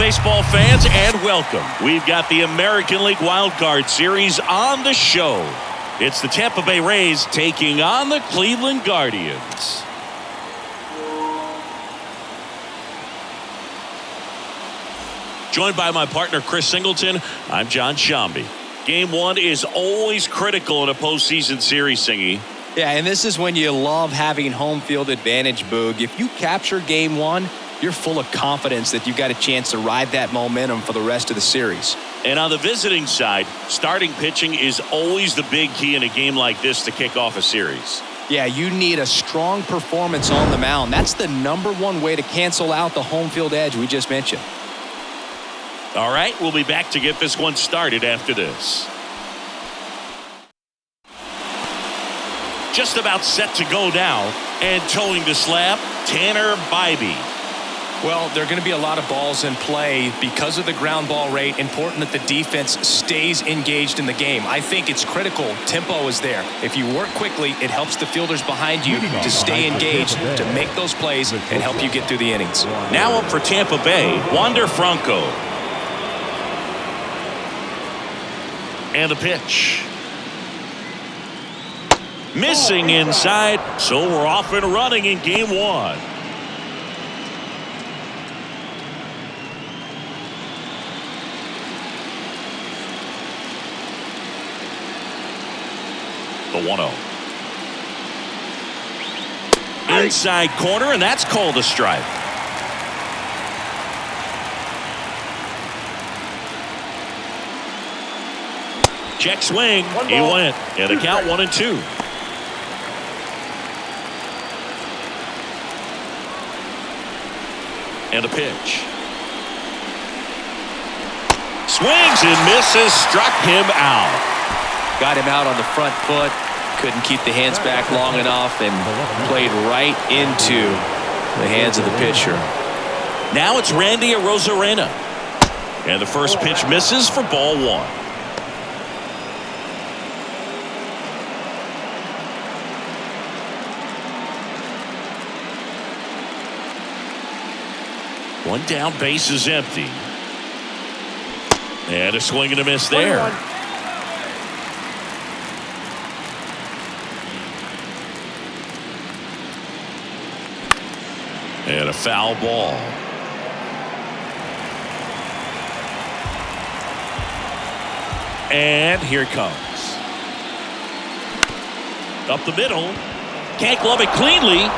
baseball fans, and welcome. We've got the American League Wild Card Series on the show. It's the Tampa Bay Rays taking on the Cleveland Guardians. Joined by my partner, Chris Singleton, I'm John Shambi. Game one is always critical in a postseason series, Singy. Yeah, and this is when you love having home field advantage, Boog. If you capture game one, you're full of confidence that you've got a chance to ride that momentum for the rest of the series. And on the visiting side, starting pitching is always the big key in a game like this to kick off a series. Yeah, you need a strong performance on the mound. That's the #1 way to cancel out the home field edge we just mentioned. All right, we'll be back to get this one started after this. Just about set to go now, and towing the slab, Tanner Bybee. Well, there are going to be a lot of balls in play because of the ground ball rate. Important that the defense stays engaged in the game. I think it's critical. Tempo is there. If you work quickly, it helps the fielders behind you to stay engaged, to make those plays, and help you get through the innings. Now up for Tampa Bay, Wander Franco. And the pitch. Missing inside, so we're off and running in game one. The 1-0. Inside corner, and that's called a strike. Check swing. He went. And the count 1-2. And a pitch. Swings and misses. Struck him out. Got him out on the front foot. Couldn't keep the hands back long enough and played right into the hands of the pitcher. Now it's Randy Arozarena. And the first pitch misses for ball one. One down, base is empty. And a swing and a miss there. And a foul ball. And here it comes. Up the middle. Can't glove it cleanly.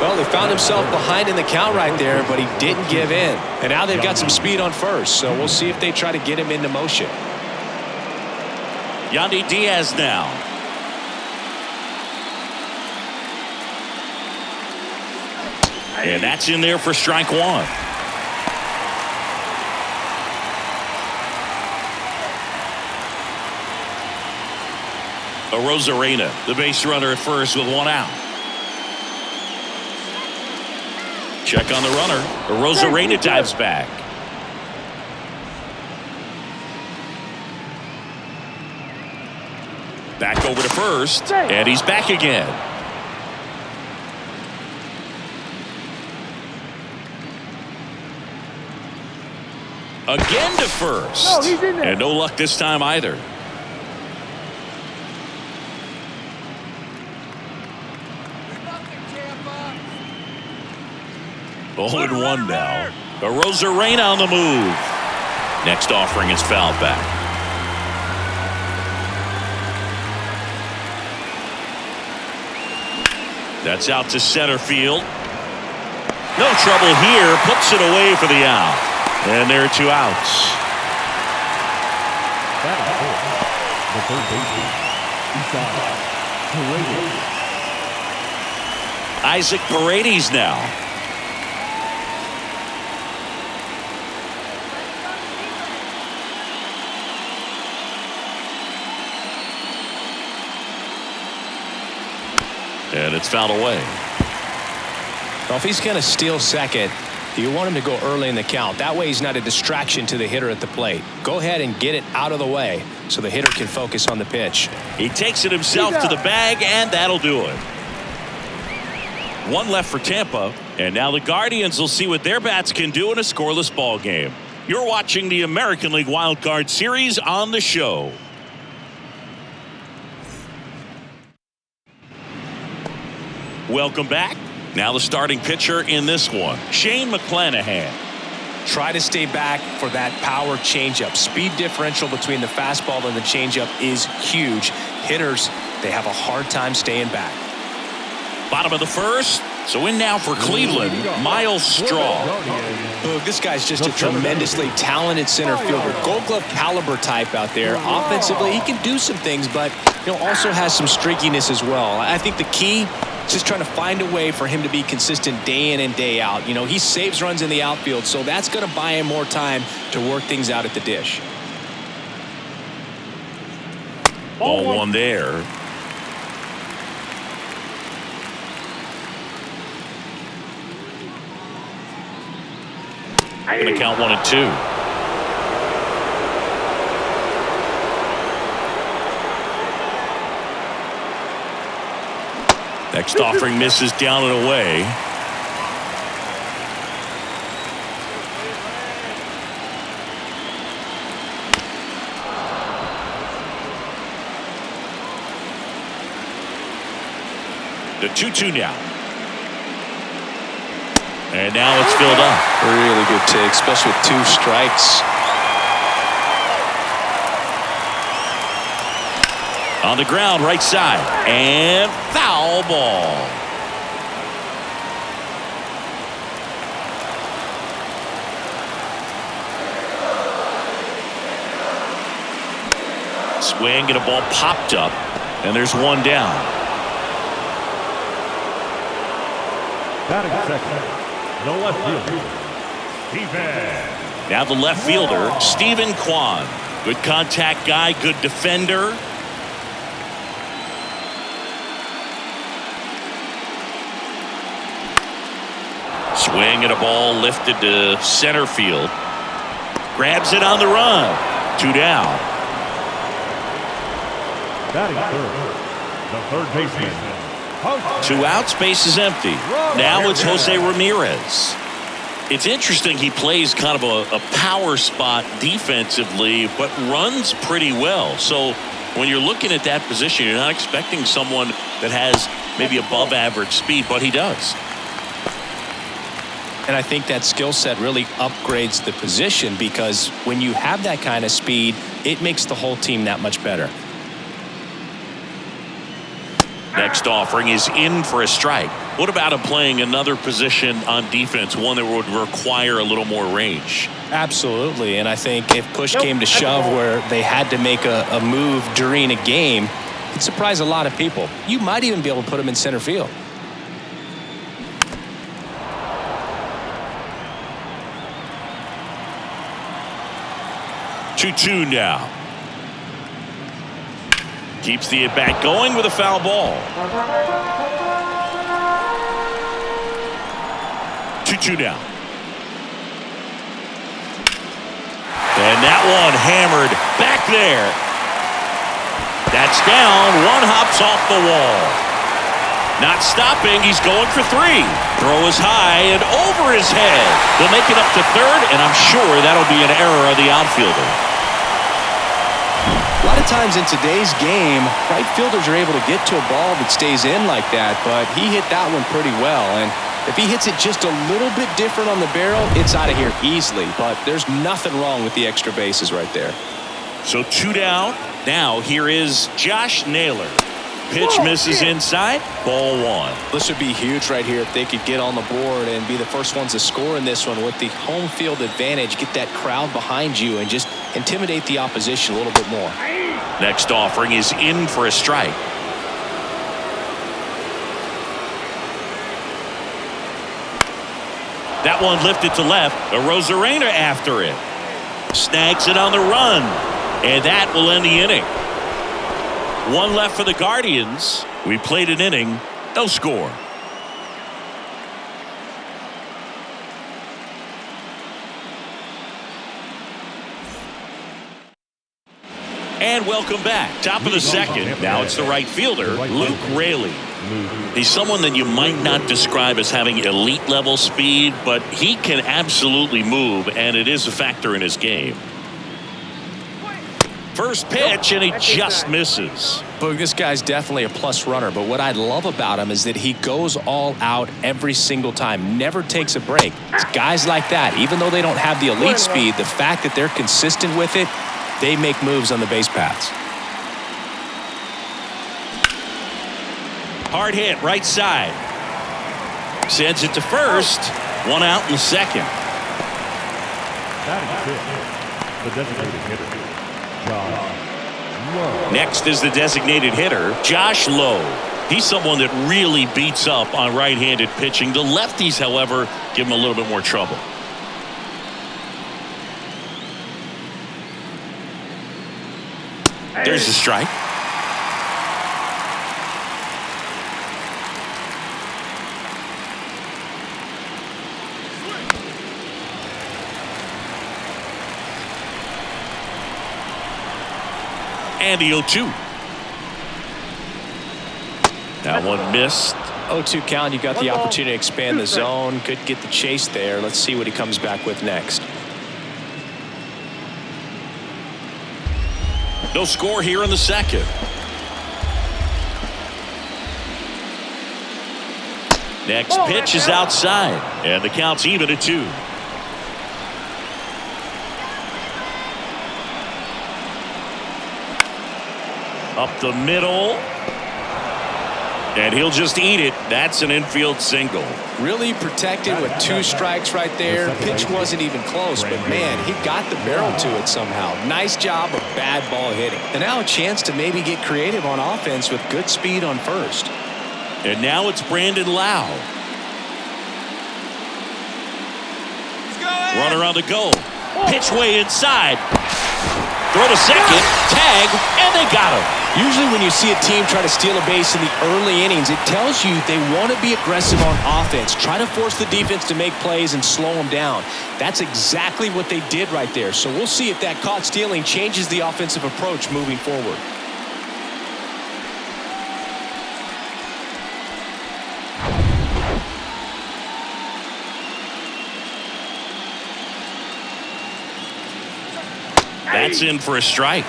Well, he found himself behind in the count right there, but he didn't give in. And now they've got some speed on first, so we'll see if they try to get him into motion. Yandy Diaz now. And that's in there for strike one. Arozarena, the base runner at first with one out. Check on the runner. Arozarena dives back. Back over to first, and he's back again. Again to first. And no luck this time either. Oh, and one now. Arozarena on the move. Next offering is fouled back. That's out to center field. No trouble here. Puts it away for the out. And there are two outs. The third baseman, Isaac Paredes now. And it's fouled away. Well, if he's going to steal second, you want him to go early in the count. That way he's not a distraction to the hitter at the plate. Go ahead and get it out of the way so the hitter can focus on the pitch. He takes it himself to the bag, and that'll do it. One left for Tampa, and now the Guardians will see what their bats can do in a scoreless ball game. You're watching the American League Wild Card Series on the show. Welcome back. Now the starting pitcher in this one, Shane McClanahan. Try to stay back for that power changeup. Speed differential between the fastball and the changeup is huge. Hitters, they have a hard time staying back. Bottom of the first. So in now for Cleveland, Miles Straw. Boog, this guy's just a tremendously talented center fielder. Gold Glove caliber type out there. Offensively, he can do some things, but also has some streakiness as well. I think the key is just trying to find a way for him to be consistent day in and day out. He saves runs in the outfield, so that's going to buy him more time to work things out at the dish. Ball one there. Going to count 1-2. Next offering misses down and away. The 2-2 now. And now it's filled up. Really good take, especially with 2 strikes. On the ground, right side. And foul ball. Swing and a ball popped up. And there's one down. Batting second, the left fielder, Steven. Now the left fielder, Steven Kwan. Good contact guy, good defender. Swing and a ball lifted to center field. Grabs it on the run. 2 down. Batting third, the third baseman. 2 outs, base is empty. Now it's Jose Ramirez. It's interesting, he plays kind of a power spot defensively, but runs pretty well. So when you're looking at that position, you're not expecting someone that has maybe above average speed, but he does. And I think that skill set really upgrades the position, because when you have that kind of speed, it makes the whole team that much better. Next offering is in for a strike. What about him playing another position on defense, one that would require a little more range? Absolutely, and I think if push came to shove where they had to make a move during a game, it'd surprise a lot of people. You might even be able to put him in center field. Two now. Keeps the at-bat going with a foul ball. 2-2 now. And that one hammered back there. That's down. One hops off the wall. Not stopping. He's going for 3. Throw is high and over his head. They'll make it up to third, and I'm sure that'll be an error of the outfielder. A lot of times in today's game, right fielders are able to get to a ball that stays in like that, but he hit that one pretty well. And if he hits it just a little bit different on the barrel, it's out of here easily. But there's nothing wrong with the extra bases right there. So 2 down. Now here is Josh Naylor. Pitch misses inside. Ball 1. This would be huge right here if they could get on the board and be the first ones to score in this one with the home field advantage. Get that crowd behind you and just intimidate the opposition a little bit more. Next offering is in for a strike. That one lifted to left. Arozarena after it. Snags it on the run. And that will end the inning. 1 left for the Guardians. We played an inning. No score. And welcome back. Top of the second. Now it's the right fielder, Luke Raley. He's someone that you might not describe as having elite level speed, but he can absolutely move, and it is a factor in his game. First pitch, and he just misses. Boog, this guy's definitely a plus runner, but what I love about him is that he goes all out every single time, never takes a break. It's guys like that, even though they don't have the elite speed, the fact that they're consistent with it, they make moves on the base paths. Hard hit, right side. Sends it to first. One out in the second. The designated hitter, Josh Lowe. Next is the designated hitter, Josh Lowe. He's someone that really beats up on right-handed pitching. The lefties, however, give him a little bit more trouble. There's the strike. And the 0-2. That one missed. 0-2 count. You got the opportunity to expand the zone. Could get the chase there. Let's see what he comes back with next. No score here in the second. Next pitch is outside, and the count's even at 2. Up the middle. And he'll just eat it. That's an infield single. Really protected with 2 strikes right there. Pitch wasn't even close, but man, he got the barrel to it somehow. Nice job of bad ball hitting. And now a chance to maybe get creative on offense with good speed on first. And now it's Brandon Lau. Runner on the go. Pitch way inside. Throw to second. Tag. And they got him. Usually when you see a team try to steal a base in the early innings, it tells you they want to be aggressive on offense. Try to force the defense to make plays and slow them down. That's exactly what they did right there. So we'll see if that caught stealing changes the offensive approach moving forward. That's in for a strike.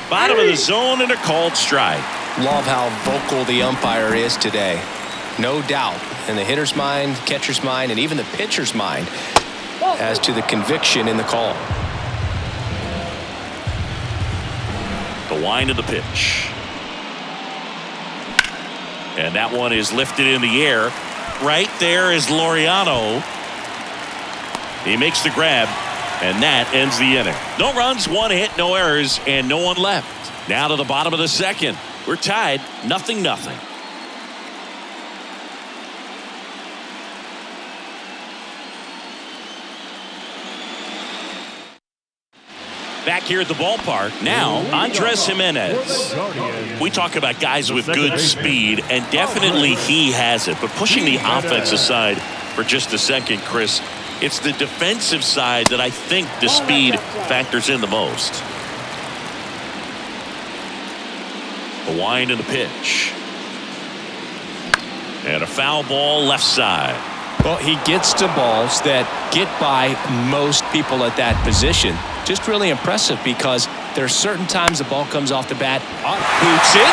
Bottom of the zone and a called strike. Love how vocal the umpire is today. No doubt in the hitter's mind, catcher's mind, and even the pitcher's mind as to the conviction in the call. The wind of the pitch. And that one is lifted in the air. Right there is Laureano. He makes the grab, and that ends the inning. No runs, 1 hit, no errors, and no one left. Now to the bottom of the second. We're tied, 0-0. Back here at the ballpark, now Andres Jimenez. We talk about guys with good speed, and definitely he has it. But pushing the offense aside for just a second, Chris, it's the defensive side that I think the speed factors in the most. The wind and the pitch. And a foul ball left side. Well, he gets to balls that get by most people at that position. Just really impressive because there are certain times the ball comes off the bat. Boots it.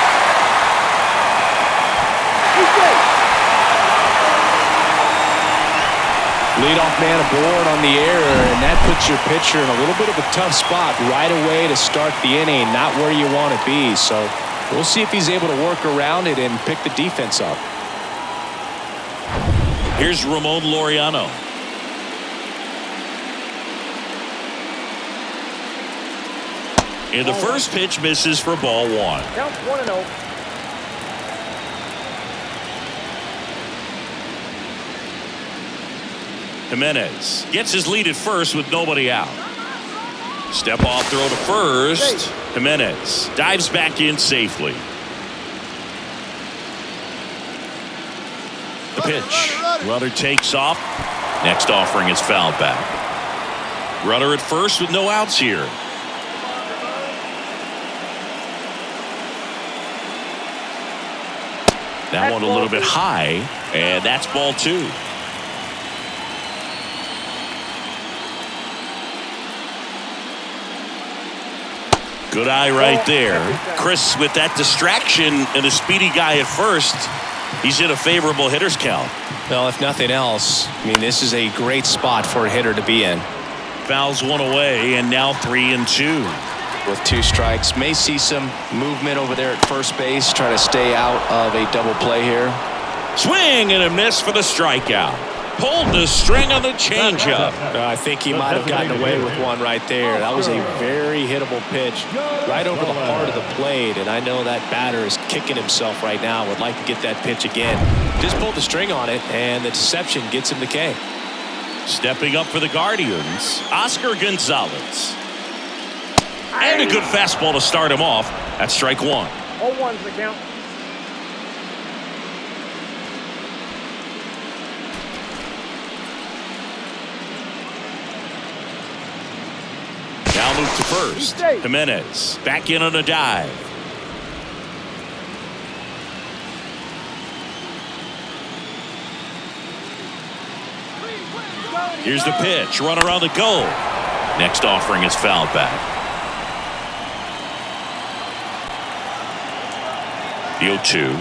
Leadoff man aboard on the error, and that puts your pitcher in a little bit of a tough spot right away to start the inning, not where you want to be. So we'll see if he's able to work around it and pick the defense up. Here's Ramon Laureano. And the first pitch misses for ball 1. Count 1-0. Jimenez gets his lead at first with nobody out. Step off throw to first. Jimenez dives back in safely. The pitch. Runner takes off. Next offering is fouled back. Runner at first with no outs here. That one a little bit high, and that's ball 2. Good eye right there. Chris, with that distraction and a speedy guy at first, he's in a favorable hitter's count. Well, if nothing else, I mean, this is a great spot for a hitter to be in. Fouls one away, and now 3-2. With 2 strikes, may see some movement over there at first base, try to stay out of a double play here. Swing and a miss for the strikeout. Pulled the string on the changeup. I think he might have gotten away with one right there. That was a very hittable pitch right over the heart of the plate, and I know that batter is kicking himself right now. Would like to get that pitch again. Just pulled the string on it, and the deception gets him the K. Stepping up for the Guardians, Oscar Gonzalez. And a good fastball to start him off. That's strike 1. 0-1's the count. Now move to first. Jimenez back in on a dive. Here's the pitch. Runner on the go. Next offering is fouled back. The 0-2.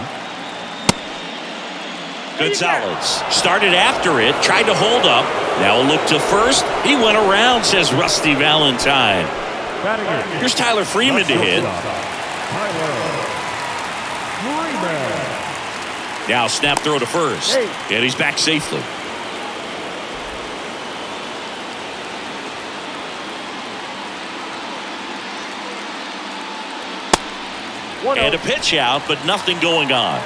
Gonzalez started after it, tried to hold up. Now a look to first. He went around, says Rusty Valentine. Here's Tyler Freeman to hit. Now snap throw to first. And he's back safely. And a pitch out, but nothing going on.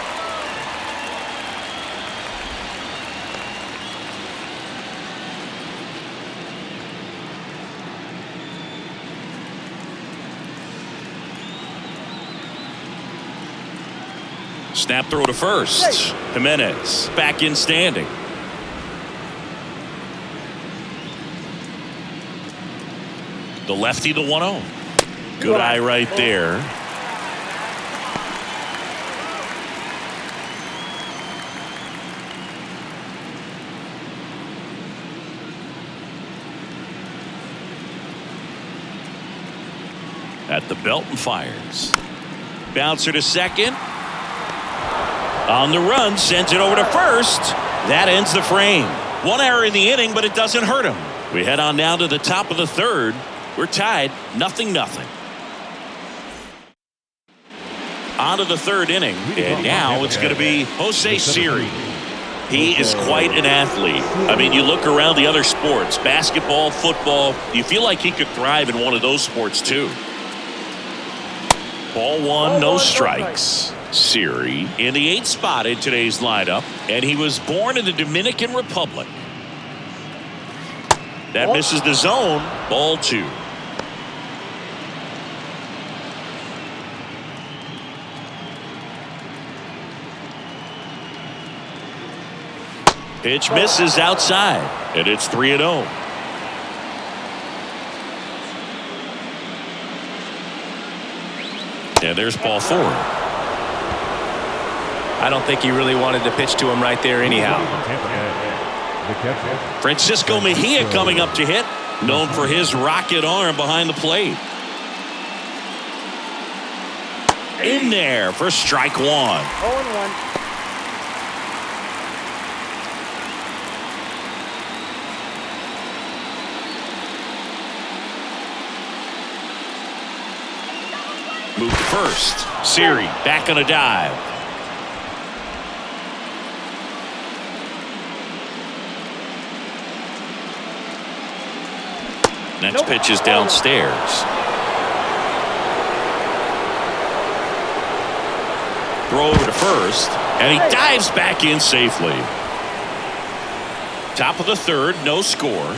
Snap throw to first. Jimenez back in standing. The lefty, the 1-0. Good eye right there. At the belt and fires. Bouncer to second. On the run, sends it over to first. That ends the frame. One error in the inning, but it doesn't hurt him. We head on down to the top of the third. We're tied, 0-0. On to the third inning, and now it's going to be Jose Siri. He is quite an athlete. I mean, you look around the other sports, basketball, football, you feel like he could thrive in one of those sports too. Ball 1, no strikes. Siri in the 8th spot in today's lineup, and he was born in the Dominican Republic. That misses the zone. Ball 2. Pitch misses outside, and it's 3-0. And there's ball 4. I don't think he really wanted to pitch to him right there anyhow. Francisco Mejia coming up to hit, known for his rocket arm behind the plate. In there for strike 1. 0-1. Move to first. Siri back on a dive. Next pitch is downstairs. Throw over to first, and he dives back in safely. Top of the third, no score.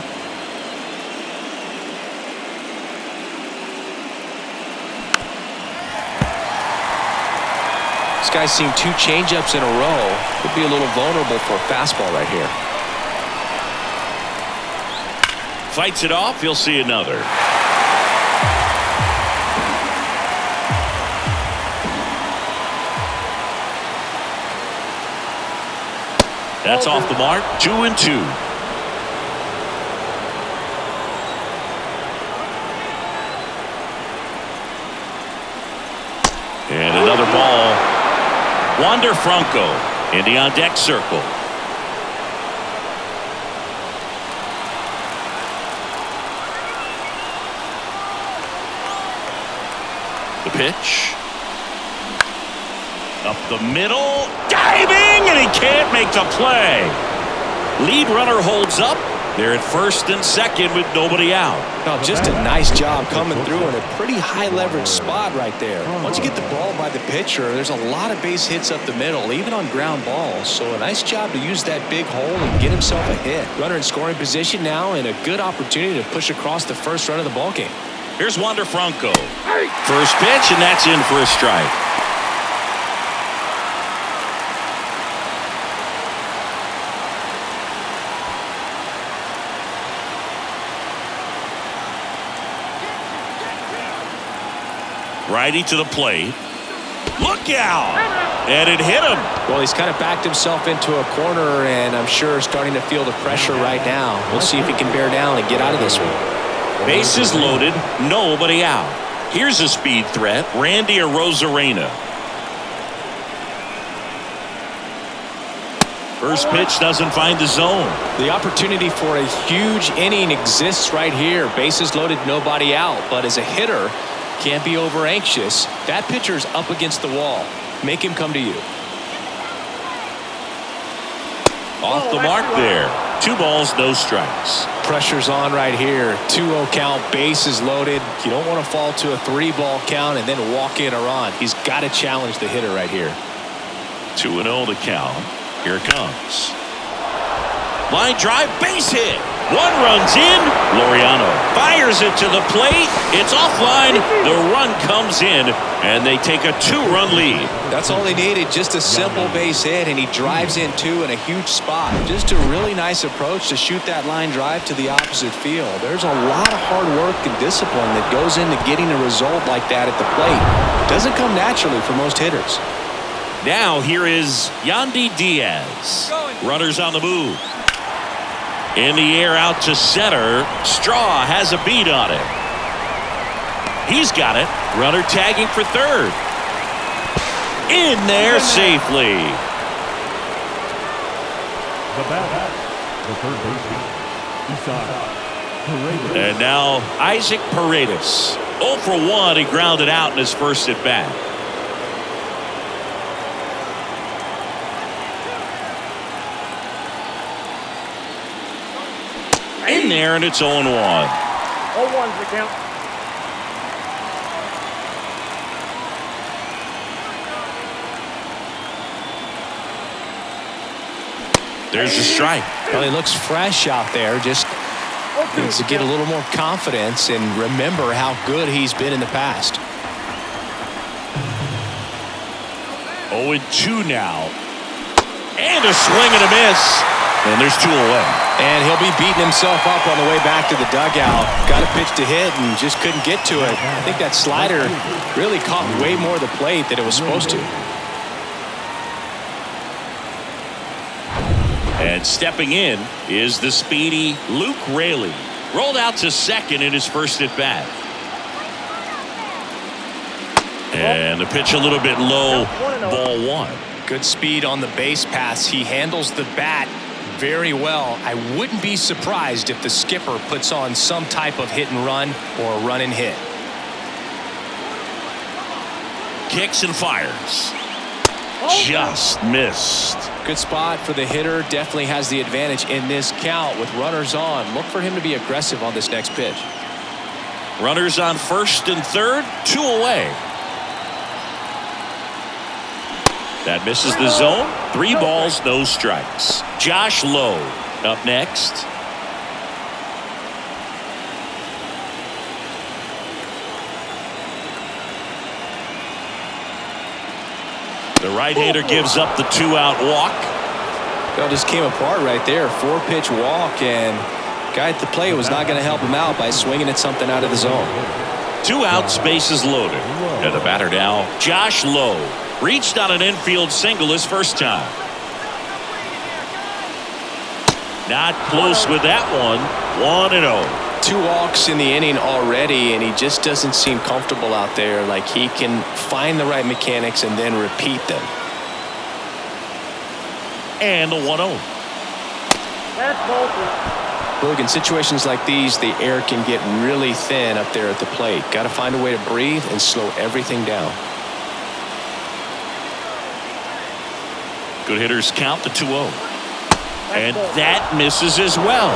This guy's seen 2 changeups in a row. Could be a little vulnerable for a fastball right here. Fights it off. He'll see another. That's off the mark. 2-2. And another ball. Wander Franco in the on-deck circle. The pitch. Up the middle. Diving, and he can't make the play. Lead runner holds up. They're at first and second with nobody out. Oh, just a nice job coming through in a pretty high leverage spot right there. Once you get the ball by the pitcher, there's a lot of base hits up the middle, even on ground balls. So a nice job to use that big hole and get himself a hit. Runner in scoring position now, and a good opportunity to push across the first run of the ball game. Here's Wander Franco. First pitch, and that's in for a strike. Righty to the plate. Look out! And it hit him. Well, he's kind of backed himself into a corner, and I'm sure starting to feel the pressure right now. We'll see if he can bear down and get out of this one. Bases loaded, nobody out. Here's a speed threat, Randy Arozarena. First pitch doesn't find the zone. The opportunity for a huge inning exists right here. Bases loaded, nobody out. But as a hitter, can't be over anxious. That pitcher's up against the wall. Make him come to you. Off the mark there. 2 balls, no strikes. Pressure's on right here. 2-0 count, bases loaded. You don't want to fall to a 3-ball count and then walk in or on. He's got to challenge the hitter right here. 2-0 the count. Here it comes. Line drive, base hit. 1 runs in. Laureano fires it to the plate. It's offline. The run comes in, and they take a 2-run lead. That's all they needed, just a simple base hit, and he drives in 2 in a huge spot. Just a really nice approach to shoot that line drive to the opposite field. There's a lot of hard work and discipline that goes into getting a result like that at the plate. Doesn't come naturally for most hitters. Now here is Yandy Diaz. Runners on the move. In the air out to center. Straw has a beat on it. He's got it. Runner tagging for third. In there safely. The bat, the third baseman, Paredes. And now Isaac Paredes. 0 for 1. He grounded out in his first at bat. In there, and it's 0-1. 0-1's the count. There's a strike. Well, he looks fresh out there. Just needs to get a little more confidence and remember how good he's been in the past. 0-2 now. And a swing and a miss. And there's 2 away. And he'll be beating himself up on the way back to the dugout. Got a pitch to hit and just couldn't get to it. I think that slider really caught way more of the plate than it was supposed to. And stepping in is the speedy Luke Raley. Rolled out to second in his first at bat. And the pitch a little bit low. Ball 1. Good speed on the base paths. He handles the bat very well. I wouldn't be surprised if the skipper puts on some type of hit and run or run and hit. Kicks and fires. Just missed. Good spot for the hitter. Definitely has the advantage in this count with runners on. Look for him to be aggressive on this next pitch. Runners on first and third. 2 away. That misses the zone. 3 balls, no strikes. Josh Lowe up next. The right-hander gives up the 2-out walk. Well, just came apart right there. 4-pitch walk, and Guy at the plate was not going to help him out by swinging at something out of the zone. 2 outs, bases loaded. And the batter now, Josh Lowe. Reached on an infield single his first time. Not close with that one. 1-0. 2 walks in the inning already, and he just doesn't seem comfortable out there. Like he can find the right mechanics and then repeat them. And the 1-0. That's Bolton. Look, in situations like these, the air can get really thin up there at the plate. Got to find a way to breathe and slow everything down. Good hitters count the 2-0. And that misses as well.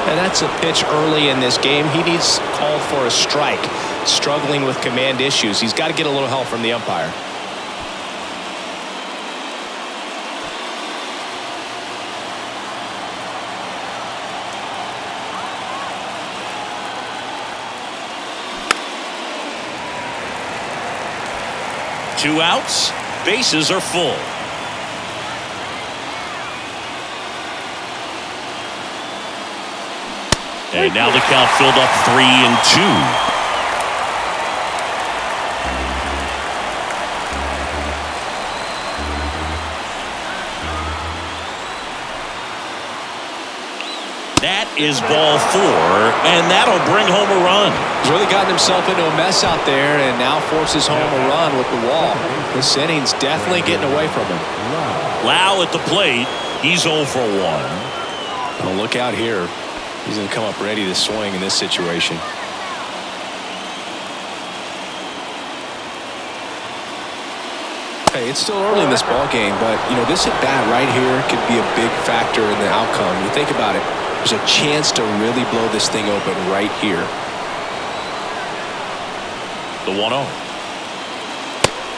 And that's a pitch early in this game. He needs called for a strike. Struggling with command issues. He's got to get a little help from the umpire. Two outs, bases are full. And now the count filled up 3-2. That is ball 4, and that'll bring home a run. He's really gotten himself into a mess out there and now forces home a run with the wall. This inning's definitely getting away from him. Lau at the plate. He's 0 for 1. Oh, look out here. He's going to come up ready to swing in this situation. Hey, it's still early in this ball game, but you know this at bat right here could be a big factor in the outcome. You think about it. There's a chance to really blow this thing open right here. The 1-0.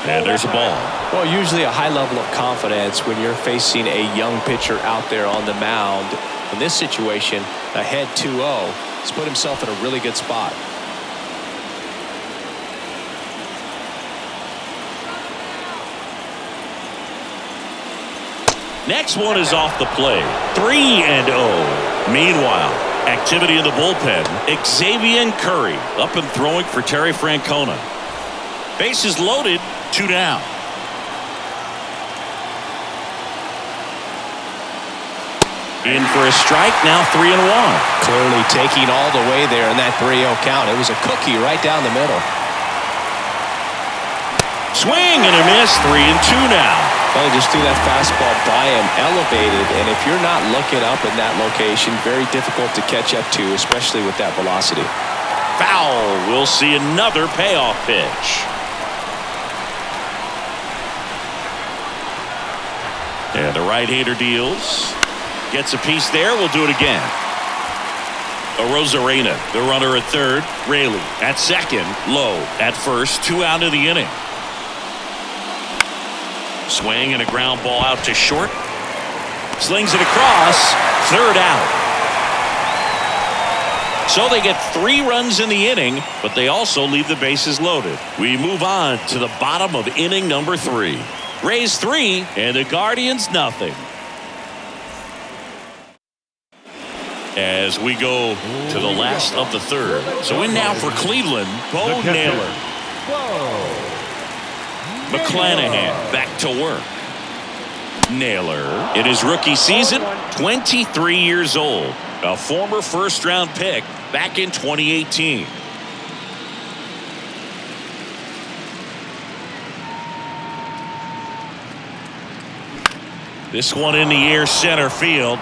And there's a ball. Well, usually a high level of confidence when you're facing a young pitcher out there on the mound. In this situation, ahead 2-0, he's put himself in a really good spot. Next one is off the plate. 3-0. Meanwhile, activity in the bullpen. Xavier Curry up and throwing for Terry Francona. Bases loaded, 2 down. In for a strike, now 3-1. Clearly taking all the way there in that 3-0 count. It was a cookie right down the middle. Swing and a miss, 3-2 now. Well, he just threw that fastball by him, elevated, and if you're not looking up in that location, very difficult to catch up to, especially with that velocity. Foul. We'll see another payoff pitch. And the right-hander deals. Gets a piece there. We'll do it again. Arozarena, the runner at third. Raley at second. Lowe at first. 2 out of the inning. Swing and a ground ball out to short. Slings it across. 3rd out. So they get 3 runs in the inning, but they also leave the bases loaded. We move on to the bottom of inning number 3. Rays 3 and the Guardians nothing. As we go to the last of the 3rd. So in now for Cleveland, Bo Naylor. McClanahan back to work. Naylor in his rookie season, 23 years old. A former first-round pick back in 2018. This one in the air center field.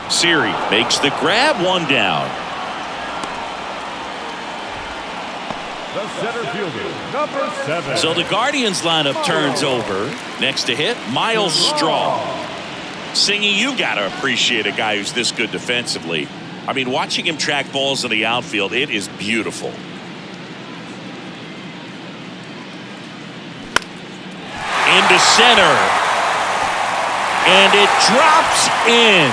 Siri makes the grab, 1 down. The center fielder, number 7. So the Guardians lineup turns over. Next to hit, Miles Straw. Singy, you got to appreciate a guy who's this good defensively. I mean, watching him track balls in the outfield, it is beautiful. Into center. And it drops in.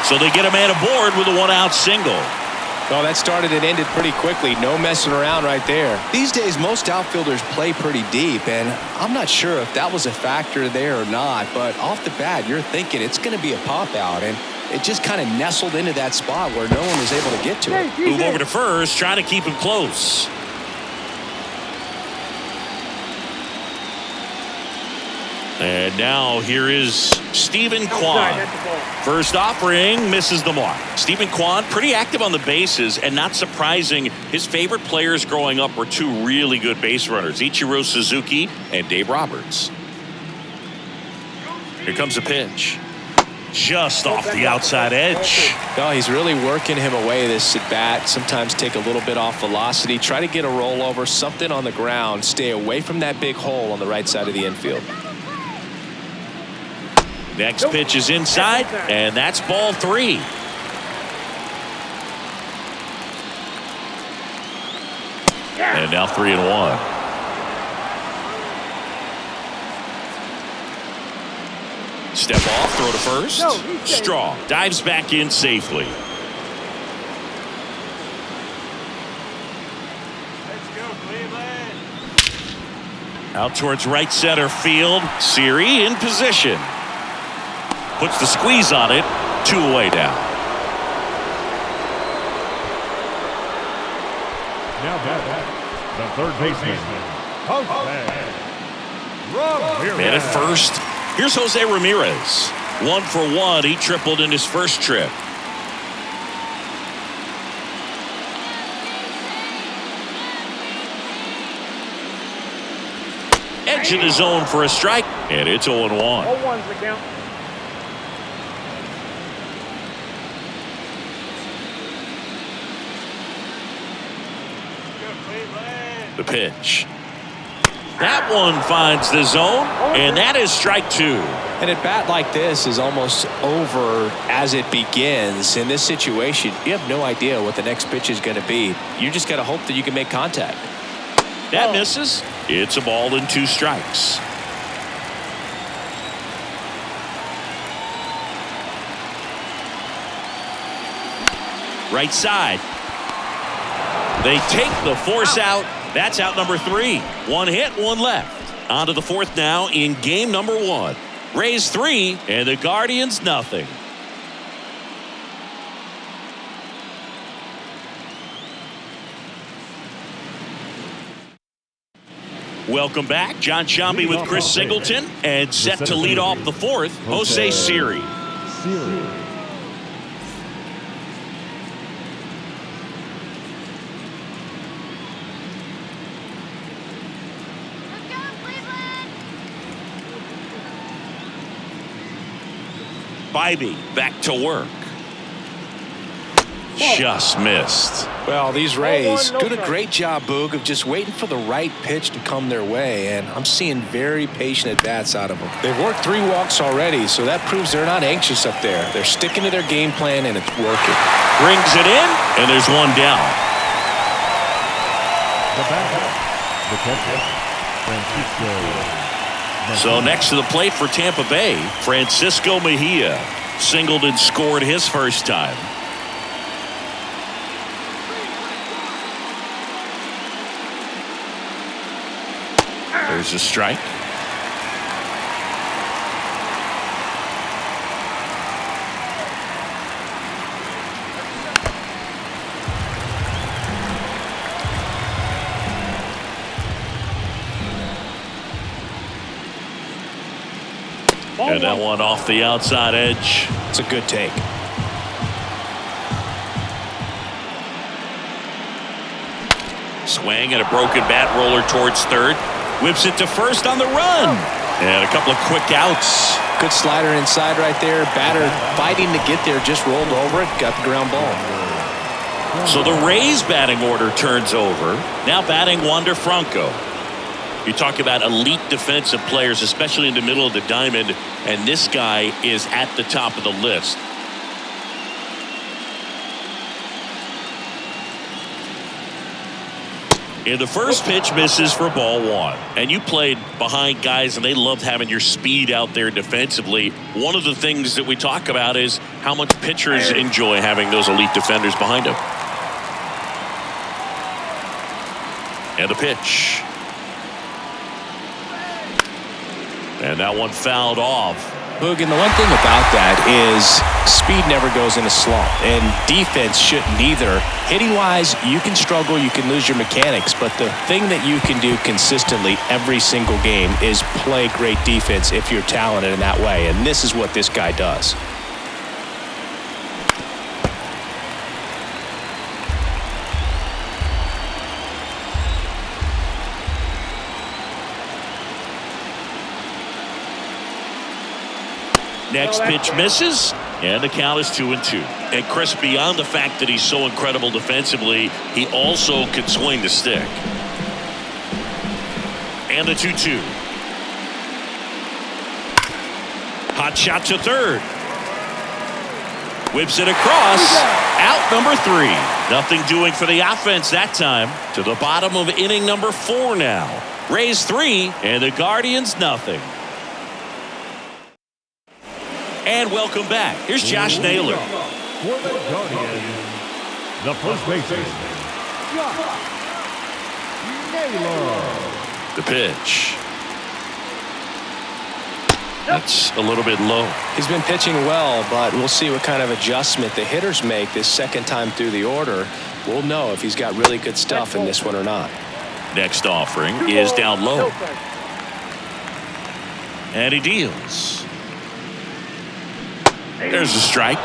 So they get a man aboard with a 1-out single. Well, that started and ended pretty quickly. No messing around right there. These days, most outfielders play pretty deep, and I'm not sure if that was a factor there or not, but off the bat, you're thinking it's going to be a pop out, and it just kind of nestled into that spot where no one was able to get to it. Move over to first, trying to keep him close. And now here is Stephen Kwan. First offering, misses the mark. Stephen Kwan, pretty active on the bases, and not surprising, his favorite players growing up were two really good base runners, Ichiro Suzuki and Dave Roberts. Here comes a pitch. Just off the outside edge. Oh, he's really working him away this at bat. Sometimes take a little bit off velocity. Try to get a rollover, something on the ground. Stay away from that big hole on the right side of the infield. Next pitch is inside, and that's ball 3. And now 3-1. Step off, throw to first. Strong dives back in safely. Out towards right center field. Siri in position. Puts the squeeze on it. 2 away now. Now back, the third baseman, Jose Ramirez. Man at first. Here's Jose Ramirez. 1 for 1. He tripled in his first trip. Edge in the zone for a strike, and it's 0-1. 0-1's the count. The pitch. That one finds the zone, and that is strike 2. And a bat like this is almost over as it begins. In this situation, you have no idea what the next pitch is going to be. You just got to hope that you can make contact. That misses. It's a ball and 2 strikes. Right side. They take the force out. That's out number 3. 1 hit, 1 left. On to the 4th now in game number 1. Rays 3 and the Guardians nothing. Welcome back. John Shambi with Chris Singleton, and set to lead off the 4th, Jose Siri. Bybee back to work. Just missed. Well, these Rays doing a great job, Boog, of just waiting for the right pitch to come their way, and I'm seeing very patient at-bats out of them. They've worked 3 walks already, so that proves they're not anxious up there. They're sticking to their game plan, and it's working. Brings it in, and there's 1 down. The batter, the catcher, Francisco. So next to the plate for Tampa Bay, Francisco Mejia. Singleton scored his first time. There's a strike. And that one off the outside edge. It's a good take. Swing and a broken bat roller towards third. Whips it to first on the run. And a couple of quick outs. Good slider inside right there. Batter fighting to get there, just rolled over it, got the ground ball. So the Rays batting order turns over. Now batting Wander Franco. You talk about elite defensive players, especially in the middle of the diamond, and this guy is at the top of the list. And the first pitch misses for ball 1. And you played behind guys, and they loved having your speed out there defensively. One of the things that we talk about is how much pitchers enjoy having those elite defenders behind them. And the pitch. And that one fouled off. Boog, and the one thing about that is speed never goes in a slump, and defense shouldn't either. Hitting-wise, you can struggle, you can lose your mechanics, but the thing that you can do consistently every single game is play great defense if you're talented in that way, and this is what this guy does. Next pitch misses, and the count is 2-2. And Chris, beyond the fact that he's so incredible defensively, he also can swing the stick. And the 2-2. Hot shot to third. Whips it across. Out number 3. Nothing doing for the offense that time. To the bottom of inning number 4 now. Rays 3, and the Guardians nothing. And welcome back. Here's Josh Naylor. For the Guardians, the first baseman, Josh Naylor. The pitch. That's a little bit low. He's been pitching well, but we'll see what kind of adjustment the hitters make this second time through the order. We'll know if he's got really good stuff in this one or not. Next offering is down low. And he deals. There's the strike.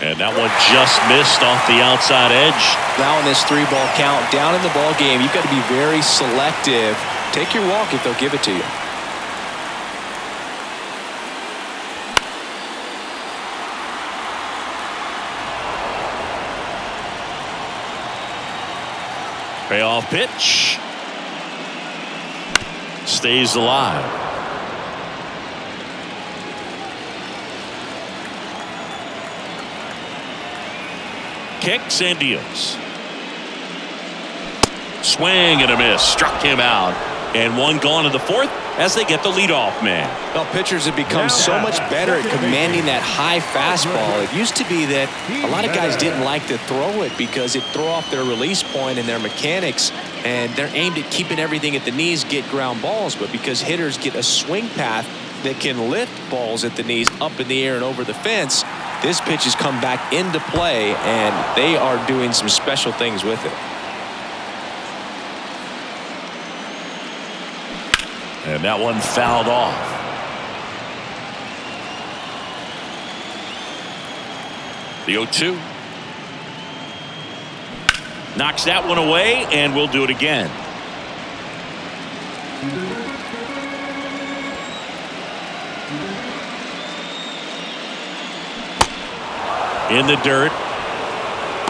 And that one just missed off the outside edge. Now in this 3-ball count, down in the ball game, you've got to be very selective. Take your walk if they'll give it to you. Payoff pitch. Stays alive. Kicks and deals. Swing and a miss. Struck him out. And one gone in the 4th as they get the leadoff man. Well, pitchers have become so much better at commanding that high fastball. It used to be that a lot of guys didn't like to throw it because it threw off their release point and their mechanics, and they're aimed at keeping everything at the knees, get ground balls. But because hitters get a swing path that can lift balls at the knees up in the air and over the fence, this pitch has come back into play, and they are doing some special things with it. And that one fouled off. The 0-2. Knocks that one away, and we'll do it again. In the dirt.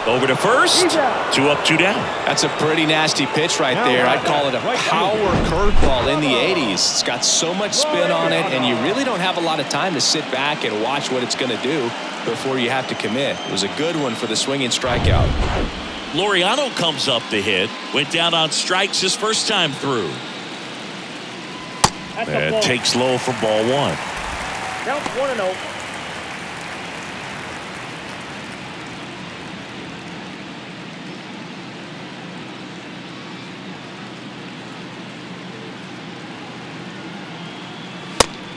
Over to first. 2 up, 2 down. That's a pretty nasty pitch right there. I'd call it a power curveball in the 80s. It's got so much spin on it, and you really don't have a lot of time to sit back and watch what it's going to do before you have to commit. It was a good one for the swinging strikeout. Laureano comes up to hit. Went down on strikes his first time through. And takes low for ball 1. Count 1-0.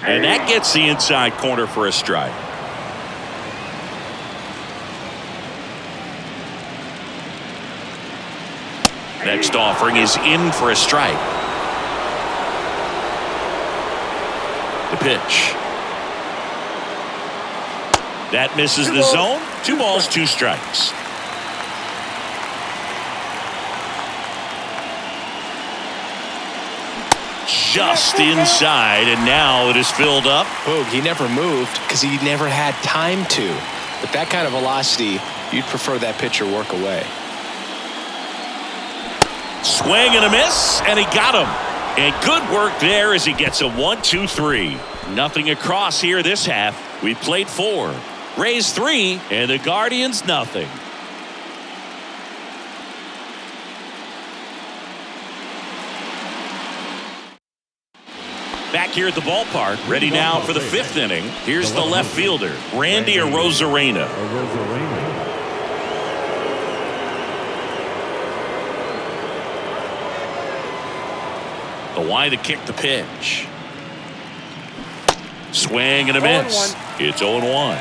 And that gets the inside corner for a strike. Next offering is in for a strike. The pitch. That misses the zone. 2 balls, 2 strikes. Just inside, and now it is filled up. Boog, he never moved because he never had time to. With that kind of velocity, you'd prefer that pitcher work away. Swing and a miss, and he got him. And good work there as he gets a 1-2-3. Nothing across here this half. We played 4. Rays 3, and the Guardians nothing. Back here at the ballpark, ready now for the 5th inning. Here's the left fielder, Randy Arozarena. The wide to kick the pitch. Swing and a miss. It's 0-1.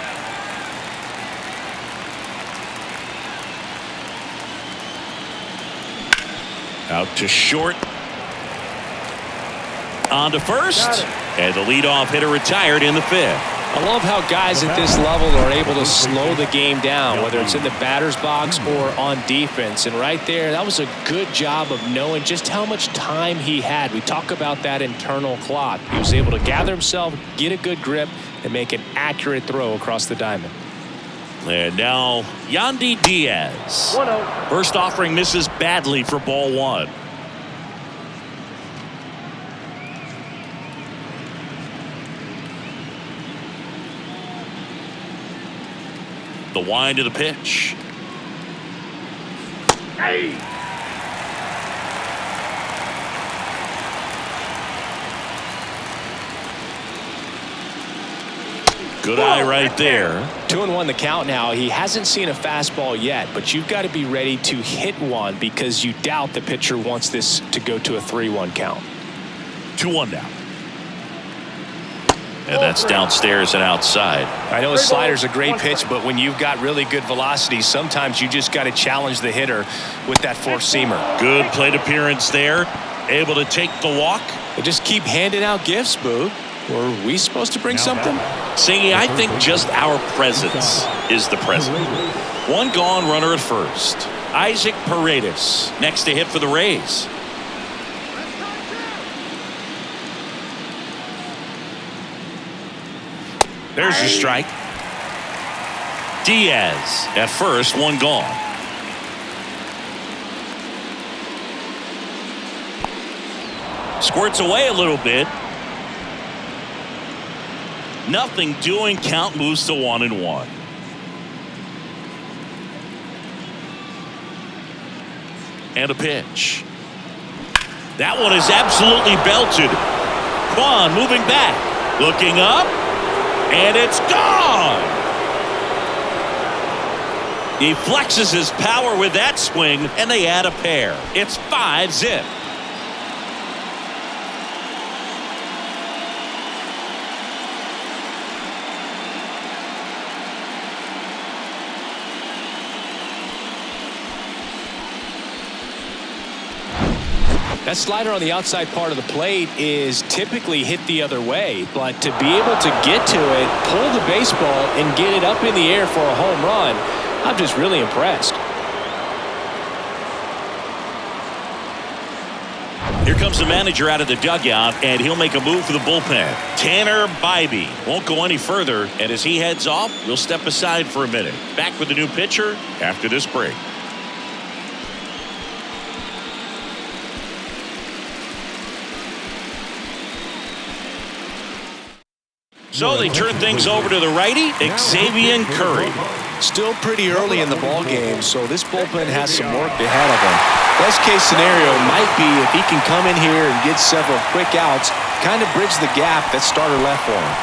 Out to short. On to first. And the leadoff hitter retired in the fifth. I love how guys at this level are able to slow the game down, whether it's in the batter's box or on defense. And right there, that was a good job of knowing just how much time he had. We talk about that internal clock. He was able to gather himself, get a good grip, and make an accurate throw across the diamond. And now Yandy Diaz. 1-0. First offering misses badly for ball one. The wind of the pitch. Hey. Good eye right there. 2-1 the count now. He hasn't seen a fastball yet, but you've got to be ready to hit one because you doubt the pitcher wants this to go to a 3-1 count. 2-1 now. And that's downstairs and outside. I know a slider's a great pitch, but when you've got really good velocity, sometimes you just got to challenge the hitter with that four-seamer. Good plate appearance there. Able to take the walk. They just keep handing out gifts, Boo. Were we supposed to bring something? Singy, I think just our presence is the present. One gone, runner at first. Isaac Paredes next to hit for the Rays. There's your strike. Diaz at first, one gone. Squirts away a little bit. Nothing doing. Count moves to 1-1. And a pitch. That one is absolutely belted. Kwan moving back. Looking up. And it's gone. He flexes his power with that swing, and they add a pair. It's 5-zip. That slider on the outside part of the plate is typically hit the other way, but to be able to get to it, pull the baseball, and get it up in the air for a home run, I'm just really impressed. Here comes the manager out of the dugout, and he'll make a move for the bullpen. Tanner Bybee won't go any further, and as he heads off, we'll step aside for a minute. Back with the new pitcher after this break. So they turn things over to the righty, Xavier Curry. Still pretty early in the ball game, so this bullpen has some work ahead of him. Best case scenario might be if he can come in here and get several quick outs, kind of bridge the gap that starter left for him.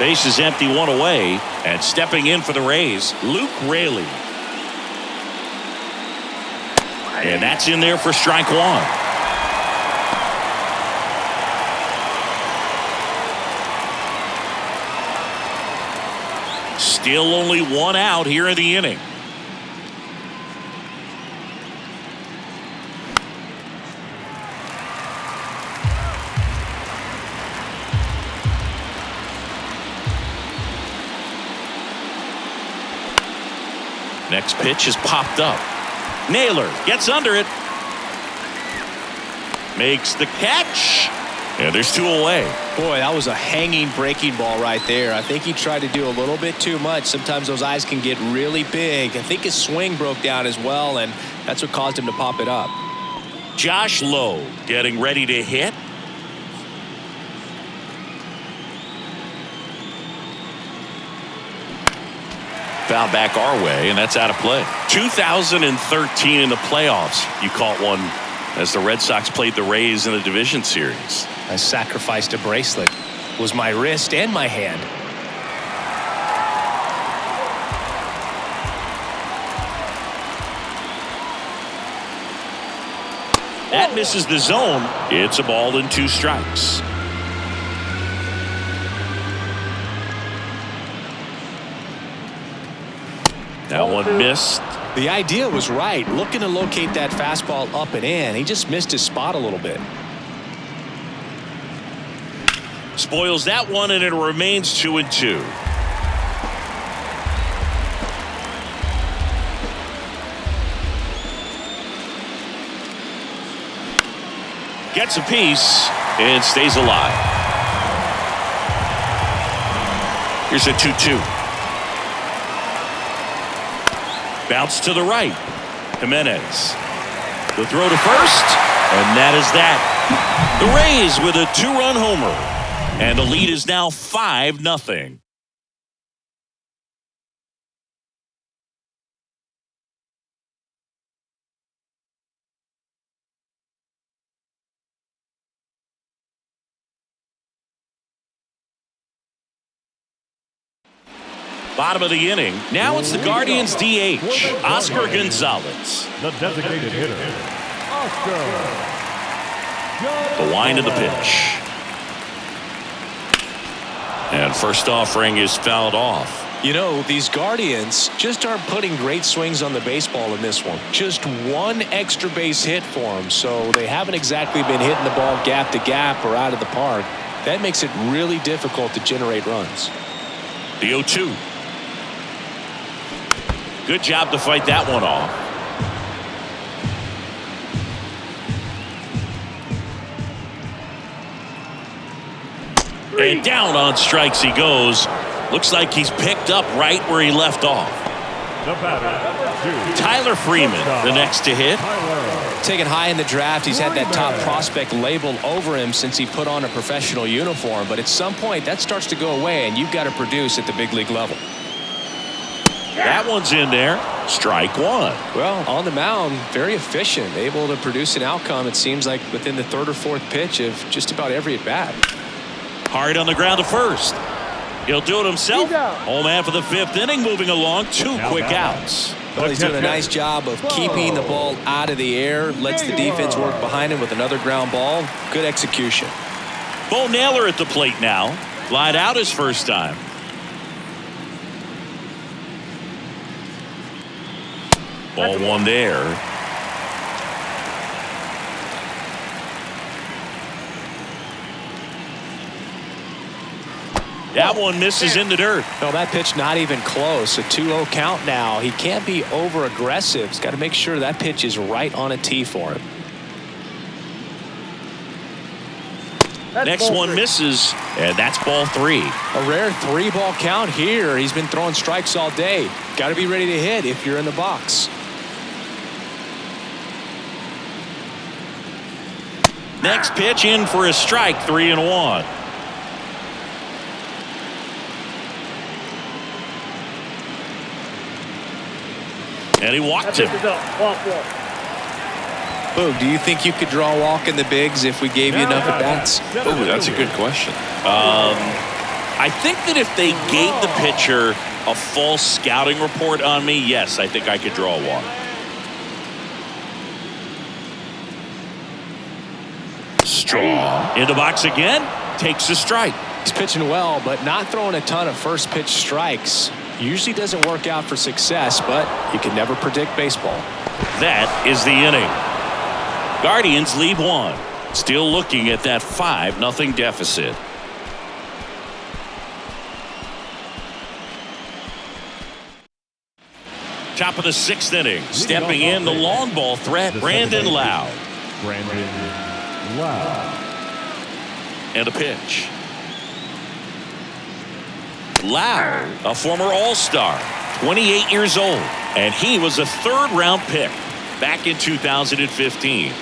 Base is empty, one away, and stepping in for the Rays, Luke Raley. And that's in there for strike one. Still only one out here in the inning. Next pitch is popped up. Naylor gets under it. Makes the catch. And there's two away. Boy, that was a hanging breaking ball right there. I think he tried to do a little bit too much. Sometimes those eyes can get really big. I think his swing broke down as well, and that's what caused him to pop it up. Josh Lowe getting ready to hit. Foul back our way, and that's out of play. 2013 in the playoffs, you caught one as the Red Sox played the Rays in the division series. I sacrificed a bracelet. It was my wrist and my hand. That misses the zone. It's a ball and 2 strikes. That one missed. The idea was right. Looking to locate that fastball up and in. He just missed his spot a little bit. Spoils that one, and it remains 2-2. Gets a piece and stays alive. Here's a 2-2. Bounce to the right. Jimenez. The throw to first, and that is that. The Rays with a 2-run homer. And the lead is now 5-0. Bottom of the inning. Now it's the Guardians DH, Oscar Gonzalez. The designated hitter, Oscar. The wind of the pitch. And first offering is fouled off. You know, these Guardians just aren't putting great swings on the baseball in this one. Just one extra base hit for them, so they haven't exactly been hitting the ball gap to gap or out of the park. That makes it really difficult to generate runs. The 0-2. Good job to fight that one off. And down on strikes he goes. Looks like he's picked up right where he left off. The batter, Tyler Freeman, the next to hit. Taken high in the draft, he's had that top prospect labeled over him since he put on a professional uniform. But at some point, that starts to go away, and you've got to produce at the big league level. That one's in there. Strike one. Well, on the mound, very efficient, able to produce an outcome, it seems like, within the third or fourth pitch of just about every at-bat. Hard on the ground to first. He'll do it himself. Home after the 5th inning, moving along. 2 quick outs. Well, he's doing a nice job of keeping the ball out of the air, lets the defense work behind him with another ground ball. Good execution. Bo Naylor at the plate now. Flied out his first time. Ball one there. That one misses in the dirt. No, that pitch not even close. A 2-0 count now. He can't be over aggressive. He's got to make sure that pitch is right on a tee for him. Next one misses, and that's ball 3. A rare 3-ball count here. He's been throwing strikes all day. Got to be ready to hit if you're in the box. Next pitch in for a strike, 3-1. And he walked him. Boog, do you think you could draw a walk in the bigs if we gave you enough at bats? Oh, that's a good question. I think that if they gave the pitcher a false scouting report on me, yes, I think I could draw a walk. Straw in the box again, takes a strike. He's pitching well, but not throwing a ton of first pitch strikes. Usually doesn't work out for success, but you can never predict baseball. That is the inning. Guardians lead 1. Still looking at that 5-0 deficit. Top of the 6th inning. Stepping in the long ball threat, Brandon Lowe. And a pitch. Lowe, a former All-Star, 28 years old, and he was a 3rd-round pick back in 2015.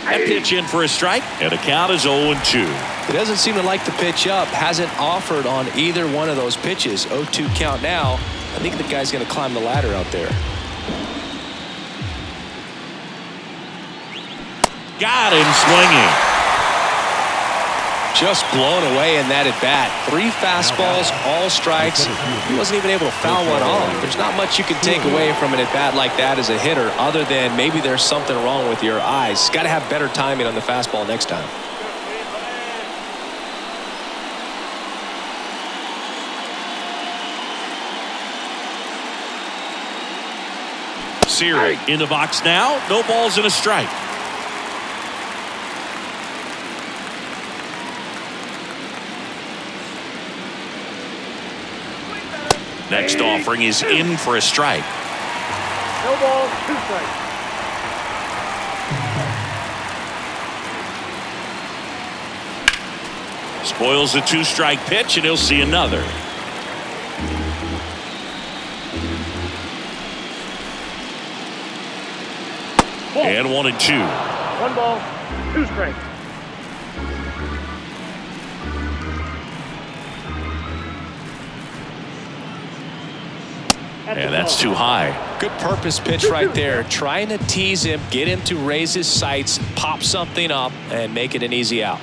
That pitch in for a strike, and the count is 0-2. He doesn't seem to like the pitch up. Hasn't offered on either one of those pitches. 0-2 count now. I think the guy's going to climb the ladder out there. Got him swinging. Just blown away in that at bat. 3 fastballs, all strikes. He wasn't even able to foul one off. There's not much you can take away from an at bat like that as a hitter, other than maybe there's something wrong with your eyes. Got to have better timing on the fastball next time. Siri in the box now. No balls and a strike. Next offering is in for a strike. No balls, 2 strikes. Spoils the 2-strike pitch, and he'll see another. And 1-2. 1 ball, 2 strikes. And that's too high. Good purpose pitch right there. Trying to tease him, get him to raise his sights, pop something up, and make it an easy out.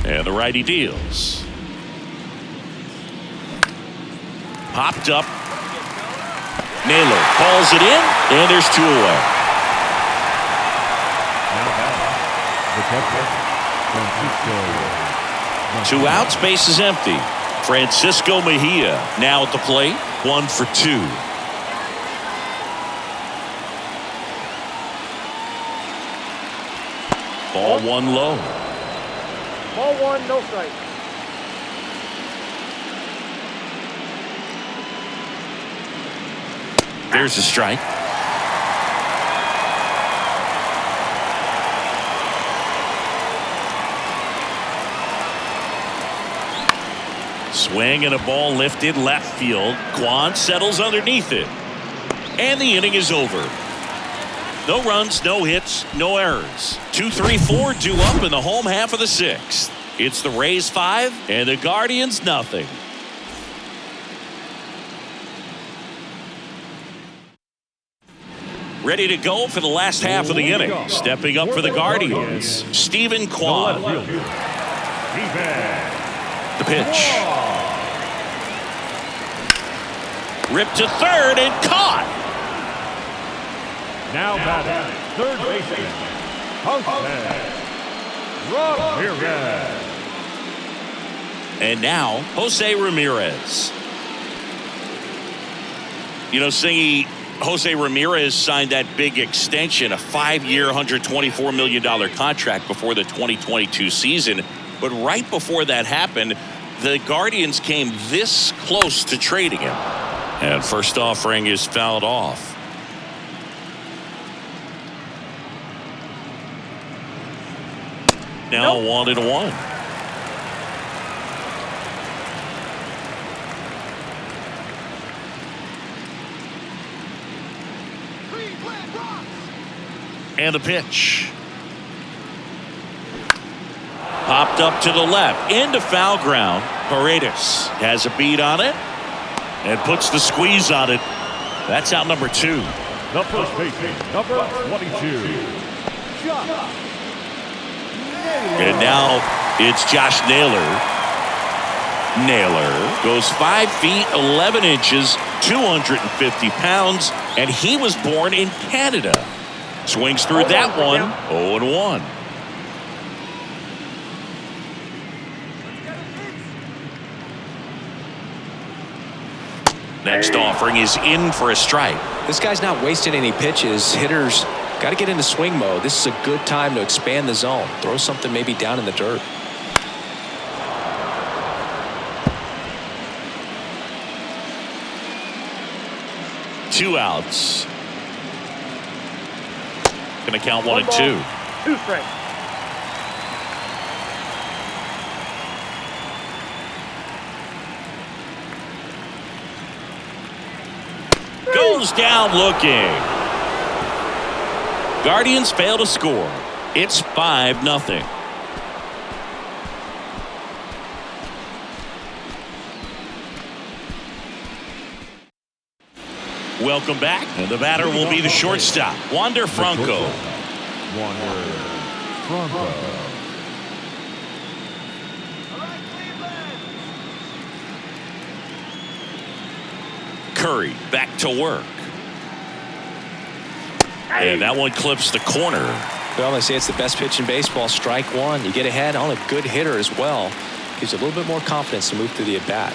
And the righty deals. Popped up. Naylor calls it in, and there's 2 away. The catcher, Francisco. 2 outs, base is empty. Francisco Mejia now at the plate, 1 for 2. Ball 1 low. Ball 1, no strike. There's a strike. Swing and a ball lifted left field. Kwan settles underneath it. And the inning is over. No runs, no hits, no errors. 2, 3, 4 due up in the home half of the 6th. It's the Rays 5 and the Guardians nothing. Ready to go for the last half of the inning. Stepping up for the Guardians, Stephen Kwan. The pitch. Ripped to third and caught. Now batting, third baseman, Ramirez. And now, Jose Ramirez. You know, Singy, Jose Ramirez signed that big extension, a 5-year, $124 million contract before the 2022 season. But right before that happened, the Guardians came this close to trading him. And first offering is fouled off. Now 1-1. And the pitch. Popped up to the left, into foul ground. Paredes has a beat on it and puts the squeeze on it. That's out number 2. The first baseman, number 22. And now it's Josh Naylor. Naylor goes 5 feet 11 inches, 250 pounds, and he was born in Canada. Swings through that one, 0-1. Next offering is in for a strike. This guy's not wasting any pitches. Hitters got to get into swing mode. This is a good time to expand the zone. Throw something maybe down in the dirt. Two outs. Going to count 1 and 2. 2 strikes. Goes down looking. Guardians fail to score. It's 5-0. Welcome back. And the batter will be the shortstop, Wander Franco. Wander Franco. Curry back to work. And that one clips the corner. Well, they say it's the best pitch in baseball. Strike one. You get ahead on a good hitter as well. Gives you a little bit more confidence to move through the at-bat.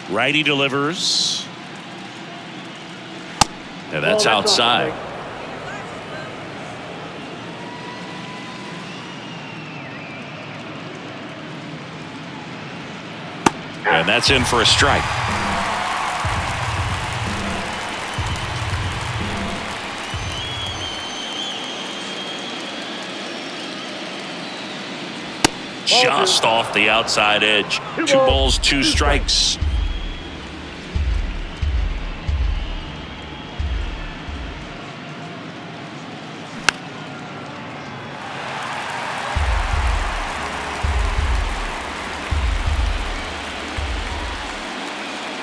Righty delivers. And that's outside. And that's in for a strike. Just off the outside edge. 2 balls, 2 strikes.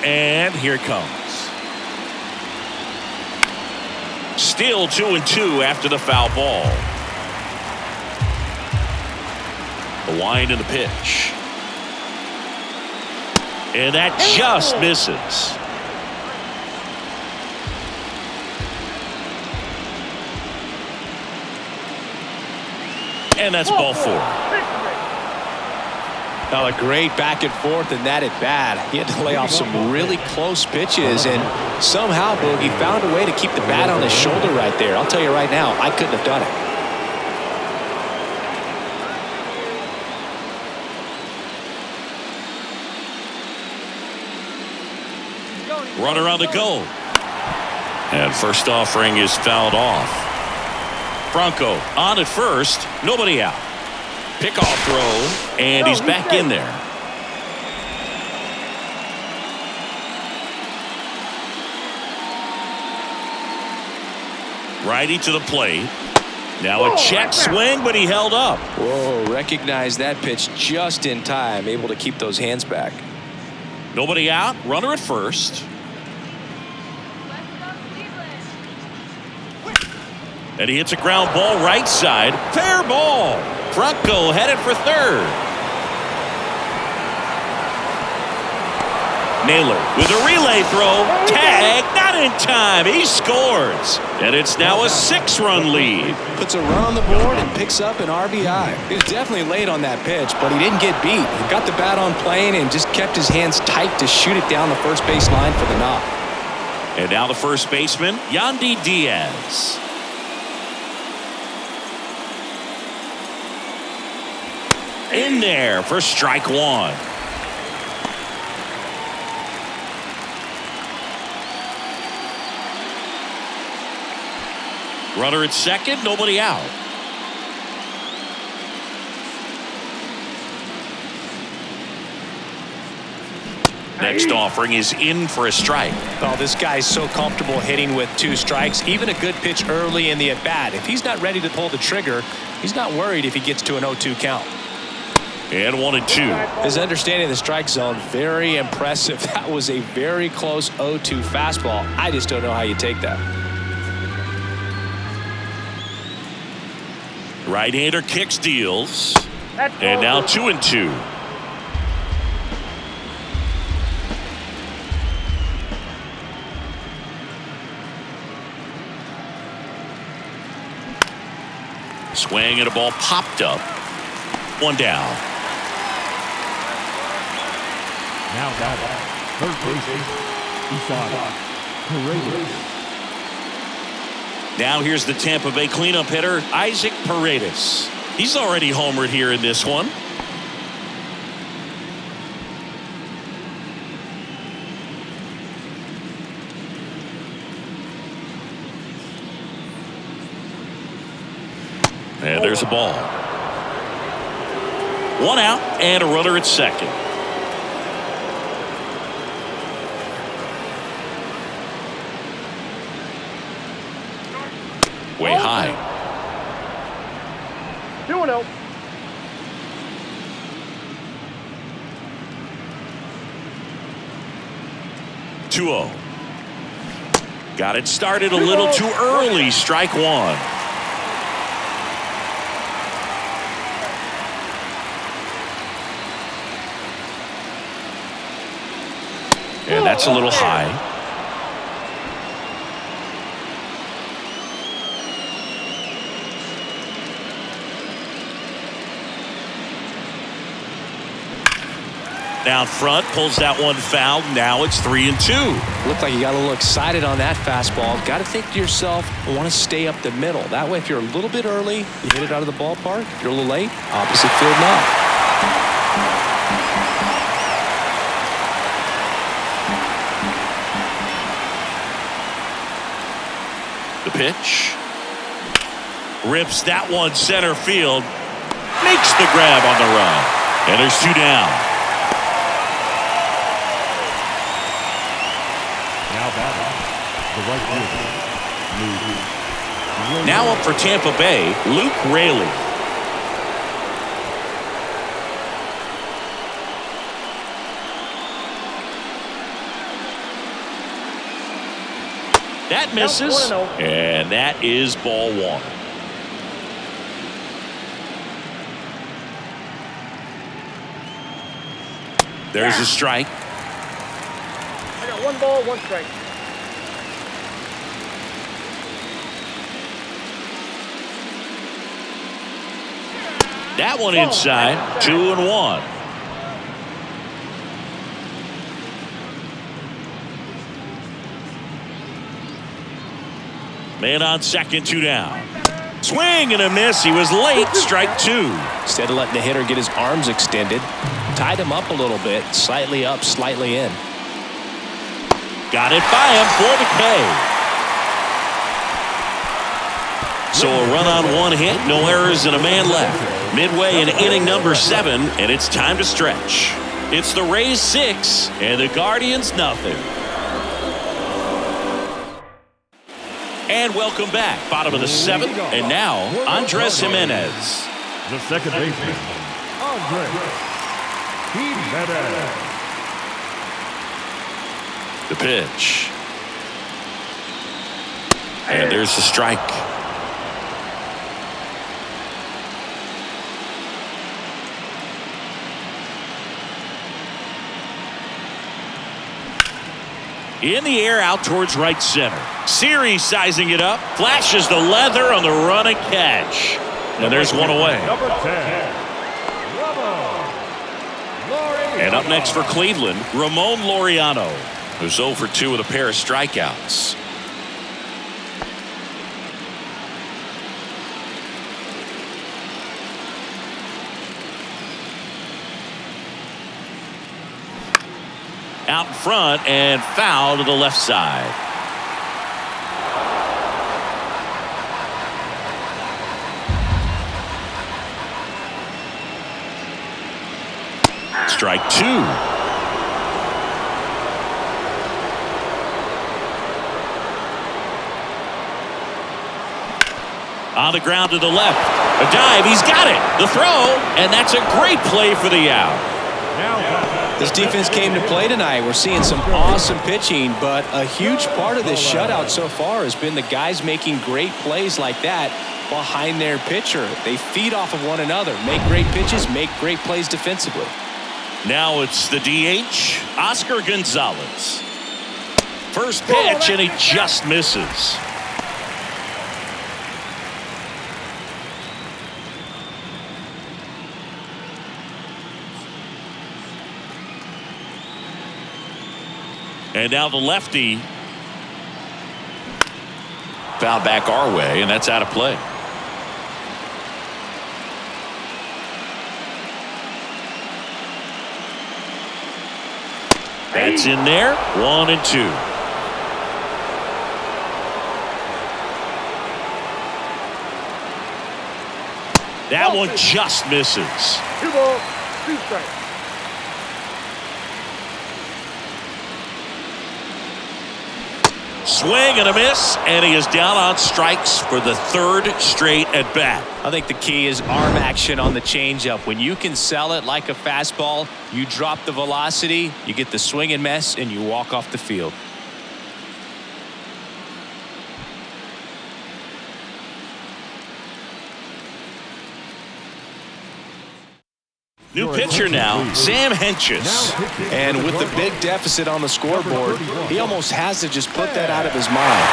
And here it comes. Still 2-2 after the foul ball. The wind and the pitch. And that just misses. And that's ball 4. Now a great back and forth in that at bat. He had to lay off some really close pitches, and somehow Boogie found a way to keep the bat on his shoulder right there. I'll tell you right now, I couldn't have done it. Runner on the go. And first offering is fouled off. Franco on at first. Nobody out. Pickoff throw. And he's back in there. Righty to the plate. Now a check swing, but he held up. Whoa, recognized that pitch just in time. Able to keep those hands back. Nobody out. Runner at first. And he hits a ground ball right side. Fair ball. Franco headed for third. Naylor with a relay throw. Tag, not in time. He scores. And it's now a 6-run lead. Puts a run on the board and picks up an RBI. He was definitely late on that pitch, but he didn't get beat. He got the bat on plane and just kept his hands tight to shoot it down the first base line for the knock. And now the first baseman, Yandy Diaz. In there for strike 1. Runner at second, nobody out. Next offering is in for a strike. Oh, this guy's so comfortable hitting with 2 strikes. Even a good pitch early in the at-bat. If he's not ready to pull the trigger, he's not worried if he gets to an 0-2 count. And 1-2. His understanding of the strike zone, very impressive. That was a very close 0-2 fastball. I just don't know how you take that. Right-hander kicks, deals. And now 2-2. Swing and a ball popped up. 1 down. Now batting, third baseman, Paredes. Now here's the Tampa Bay cleanup hitter, Isaac Paredes. He's already homered here in this one. And there's a ball. 1 out and a runner at second. Way high. 2-0. 2-0. Got it started a little too early. Strike one. And that's a little high. Down front, pulls that one foul. Now it's 3-2. Looked like you got a little excited on that fastball. Got to think to yourself, I want to stay up the middle. That way, if you're a little bit early, you hit it out of the ballpark. If you're a little late, opposite field now. The pitch. Rips that one center field. Makes the grab on the run. And there's two down. Now up for Tampa Bay, Luke Raley. That misses, and that is ball one. There's a strike. I got 1 ball, 1 strike. That one inside, 2-1. Man on second, 2 down. Swing and a miss. He was late. Strike 2. Instead of letting the hitter get his arms extended, tied him up a little bit, slightly up, slightly in. Got it by him for the K. So a run on 1 hit, no errors, and a man left. Midway in inning number 7, and it's time to stretch. It's the Rays 6 and the Guardians nothing. And welcome back. Bottom of the 7th, and now Andres Jimenez. The second baseman, Andres Jimenez. The pitch. And there's the strike. In the air out towards right center. Series sizing it up. Flashes the leather on the run and catch. And there's one away. Number 10. And up next for Cleveland, Ramon Laureano, who's 0 for 2 with a pair of strikeouts. Out in front and foul to the left side. Strike 2. On the ground to the left. A dive. He's got it. The throw. And that's a great play for the out. This defense came to play tonight. We're seeing some awesome pitching, but a huge part of this shutout so far has been the guys making great plays like that behind their pitcher. They feed off of one another, make great pitches, make great plays defensively. Now it's the DH, Oscar Gonzalez. First pitch, and he just misses. And now the lefty. Foul back our way, and that's out of play. That's in there. 1-2. That one just misses. 2 balls, 2 strikes. Swing and a miss, and he is down on strikes for the third straight at bat. I think the key is arm action on the changeup. When you can sell it like a fastball, you drop the velocity, you get the swing and miss, and you walk off the field. New pitcher now, Sam Hentges. And with the big deficit on the scoreboard, he almost has to just put that out of his mind.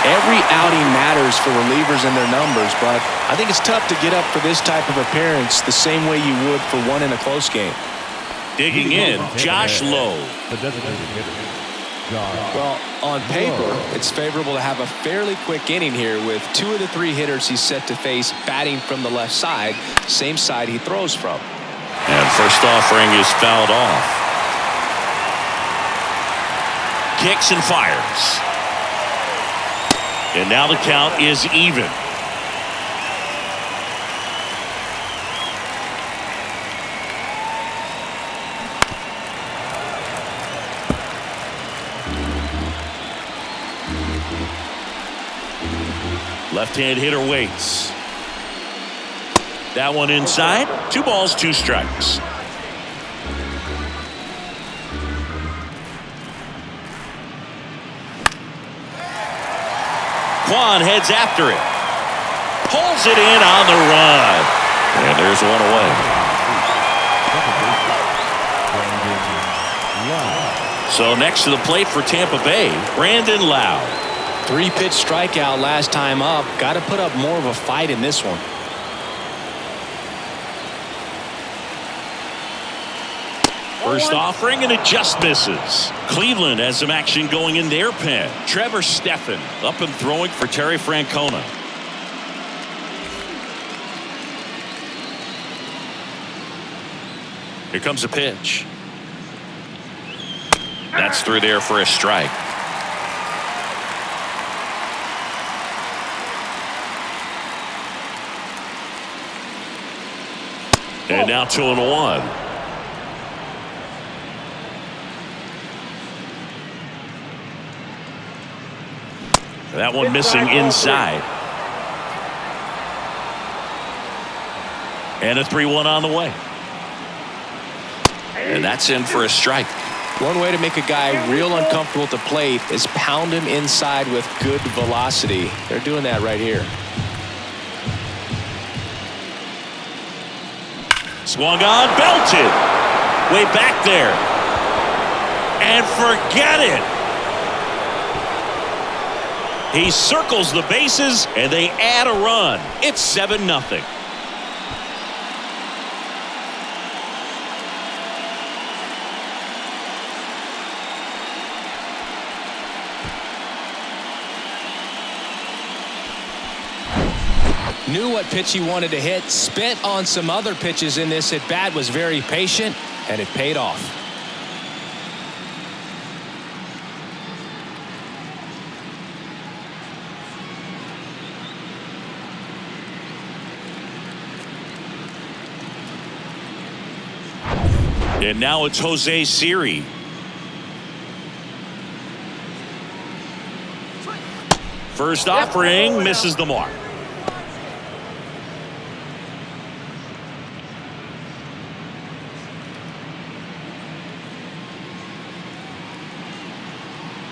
Every outing matters for relievers and their numbers, but I think it's tough to get up for this type of appearance the same way you would for one in a close game. Digging in, Josh Lowe. Well, on paper, it's favorable to have a fairly quick inning here with 2 of the 3 hitters he's set to face batting from the left side, same side he throws from. And first offering is fouled off. Kicks and fires. And now the count is even. Left-hand hitter waits. That one inside. 2 balls, 2 strikes. Kwan heads after it. Pulls it in on the run. And there's one away. So next to the plate for Tampa Bay, Brandon Lowe. 3-pitch strikeout last time up. Got to put up more of a fight in this one. First offering, and it just misses. Cleveland has some action going in their pen. Trevor Stephan up and throwing for Terry Francona. Here comes a pitch. That's through there for a strike. And now 2-1. That one missing inside. And a 3-1 on the way. And that's in for a strike. One way to make a guy real uncomfortable at the plate is pound him inside with good velocity. They're doing that right here. Swung on, belted. Way back there. And forget it. He circles the bases, and they add a run. It's 7-0. Knew what pitch he wanted to hit, spent on some other pitches in this at bat, was very patient, and it paid off. And now it's Jose Siri. First offering misses the mark.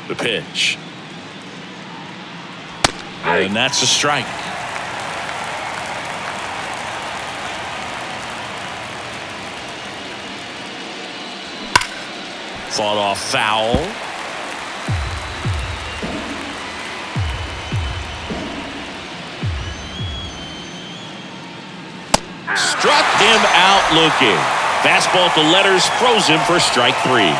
The pitch. And that's a strike. Fought off foul. Struck him out looking. Fastball at the letters, froze him for strike 3.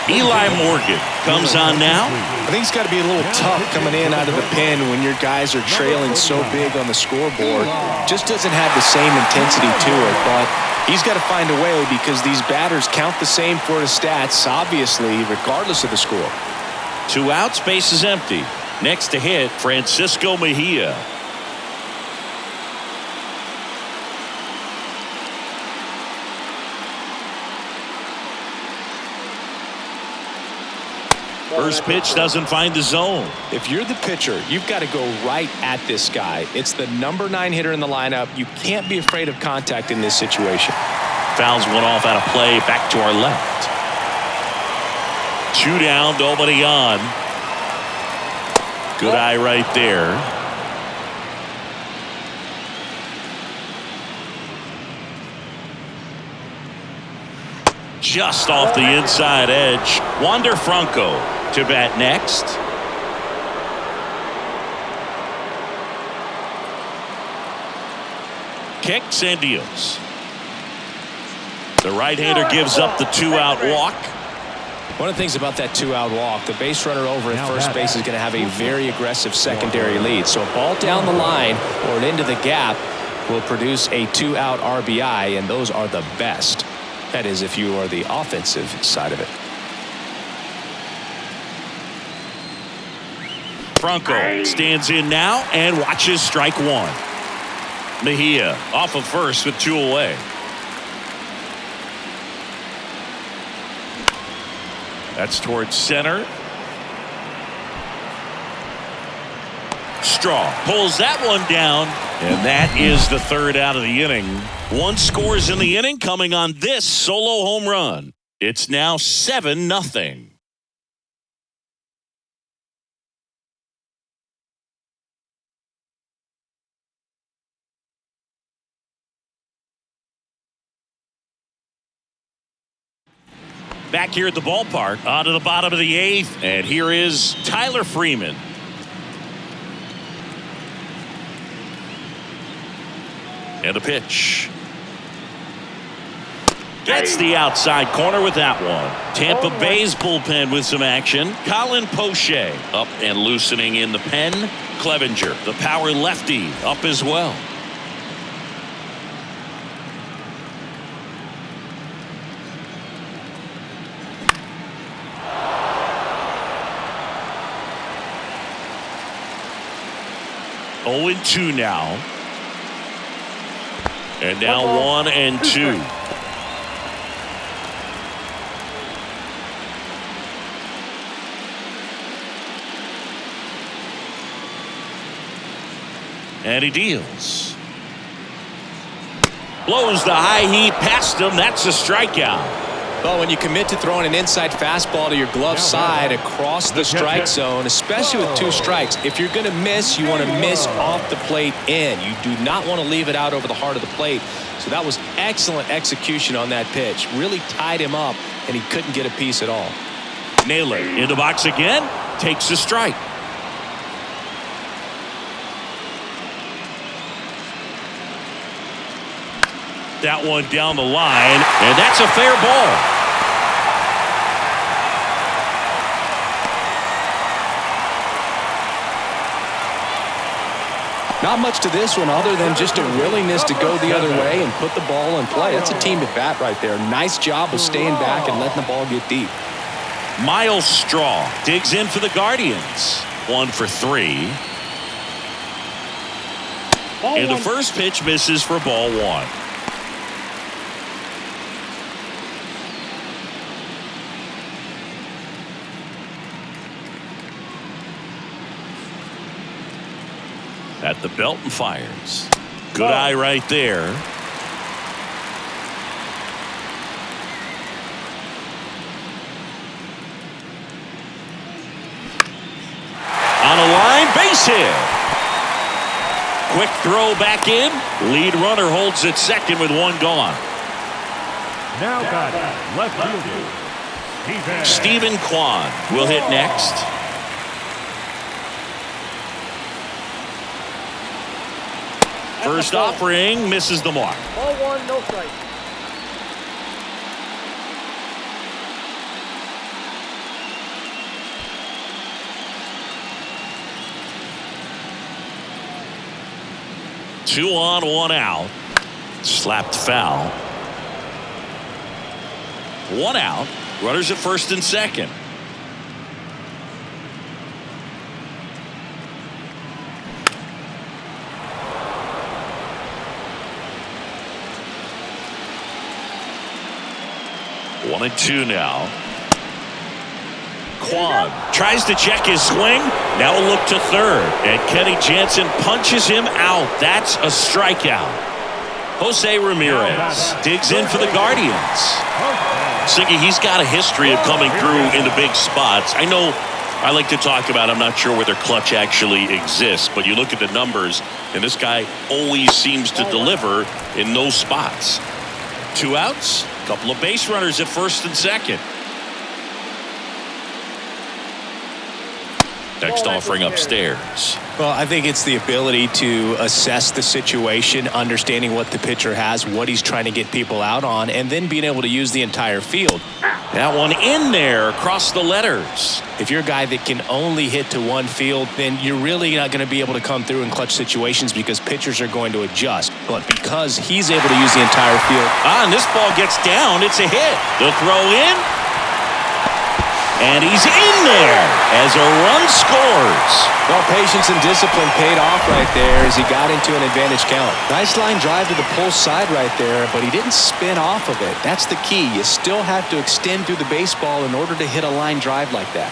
Eli Morgan comes on now. I think it's got to be a little tough coming in out of the pen when your guys are trailing so big on the scoreboard. Just doesn't have the same intensity to it, but he's got to find a way because these batters count the same for his stats, obviously, regardless of the score. 2 outs, base is empty. Next to hit, Francisco Mejia. First pitch doesn't find the zone. If you're the pitcher, you've got to go right at this guy. It's the number 9 hitter in the lineup. You can't be afraid of contact in this situation. Fouls one off out of play, back to our left. 2 down, nobody on. Good eye right there. Just off the inside edge. Wander Franco to bat next. Kicks and deals. The right-hander gives up the 2-out walk. One of the things about that 2-out walk, the base runner over at first base is going to have a very aggressive secondary lead. So a ball down the line or into the gap will produce a 2-out RBI, and those are the best. That is, if you are the offensive side of it. Franco stands in now and watches strike 1. Mejia off of first with 2 away. That's towards center. Straw pulls that one down, and that is the 3rd out of the inning. 1 scores in the inning coming on this solo home run. It's now 7-0. Back here at the ballpark, on to the bottom of the 8th, and here is Tyler Freeman. And a pitch. Gets the outside corner with that one. Tampa Bay's bullpen with some action. Colin Poche up and loosening in the pen. Clevenger, the power lefty, up as well. Oh and 2 now. And now 1 and 2. And he deals. Blows the high heat past him. That's a strikeout. Well, when you commit to throwing an inside fastball to your glove side across the strike zone, especially with 2 strikes, if you're going to miss, you want to miss off the plate in. You do not want to leave it out over the heart of the plate. So that was excellent execution on that pitch. Really tied him up, and he couldn't get a piece at all. Naylor in the box again. Takes a strike. That one down the line, and that's a fair ball. Not much to this one other than just a willingness to go the other way and put the ball in play. That's a team at bat right there. Nice job of staying back and letting the ball get deep. Miles Straw digs in for the Guardians. 1 for 3. And the first pitch misses for ball 1. At the belt and fires. Good eye right there. On a line, base hit. Quick throw back in. Lead runner holds at second with 1 gone. Now batting, left fielder, Stephen Kwan will hit next. First offering misses the mark. Ball 1, no strike. Two on, 1 out. Slapped foul. 1 out. Runners at first and second. One and 2 now. quad. Tries to check his swing. Now a look to third. And Kenny Jansen punches him out. That's a strikeout. Jose Ramirez digs in for the Guardians. Siggy, he's got a history of coming through into big spots. I know I like to talk about, I'm not sure whether clutch actually exists, but you look at the numbers, and this guy always seems to deliver in those spots. 2 outs, a couple of base runners at first and second. Next offering upstairs. Well, I think it's the ability to assess the situation, understanding what the pitcher has, what he's trying to get people out on, and then being able to use the entire field. That one in there across the letters. If you're a guy that can only hit to one field, then you're really not going to be able to come through in clutch situations because pitchers are going to adjust. But because he's able to use the entire field. And this ball gets down. It's a hit. The throw in. And he's in there as a run scores. Well, patience and discipline paid off right there as he got into an advantage count. Nice line drive to the pull side right there, but he didn't spin off of it. That's the key. You still have to extend through the baseball in order to hit a line drive like that.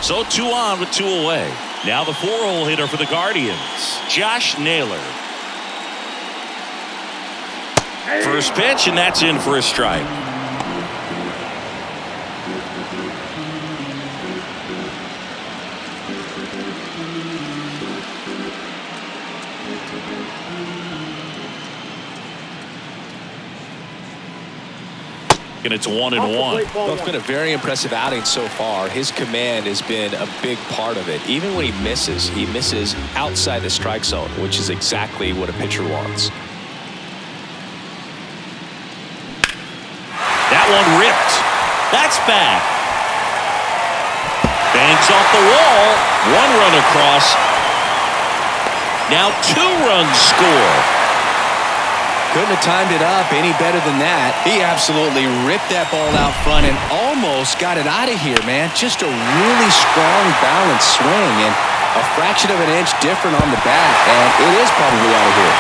So 2 on with 2 away. Now the 4-hole hitter for the Guardians, Josh Naylor. First pitch, and that's in for a strike. And it's 1-1. Well, it's been a very impressive outing so far. His command has been a big part of it. Even when he misses outside the strike zone, which is exactly what a pitcher wants. That one ripped. That's back. Banks off the wall. 1 run across. Now 2 runs score. Couldn't have timed it up any better than that. He absolutely ripped that ball out front and almost got it out of here, man. Just a really strong, balanced swing and a fraction of an inch different on the bat, and it is probably out of here.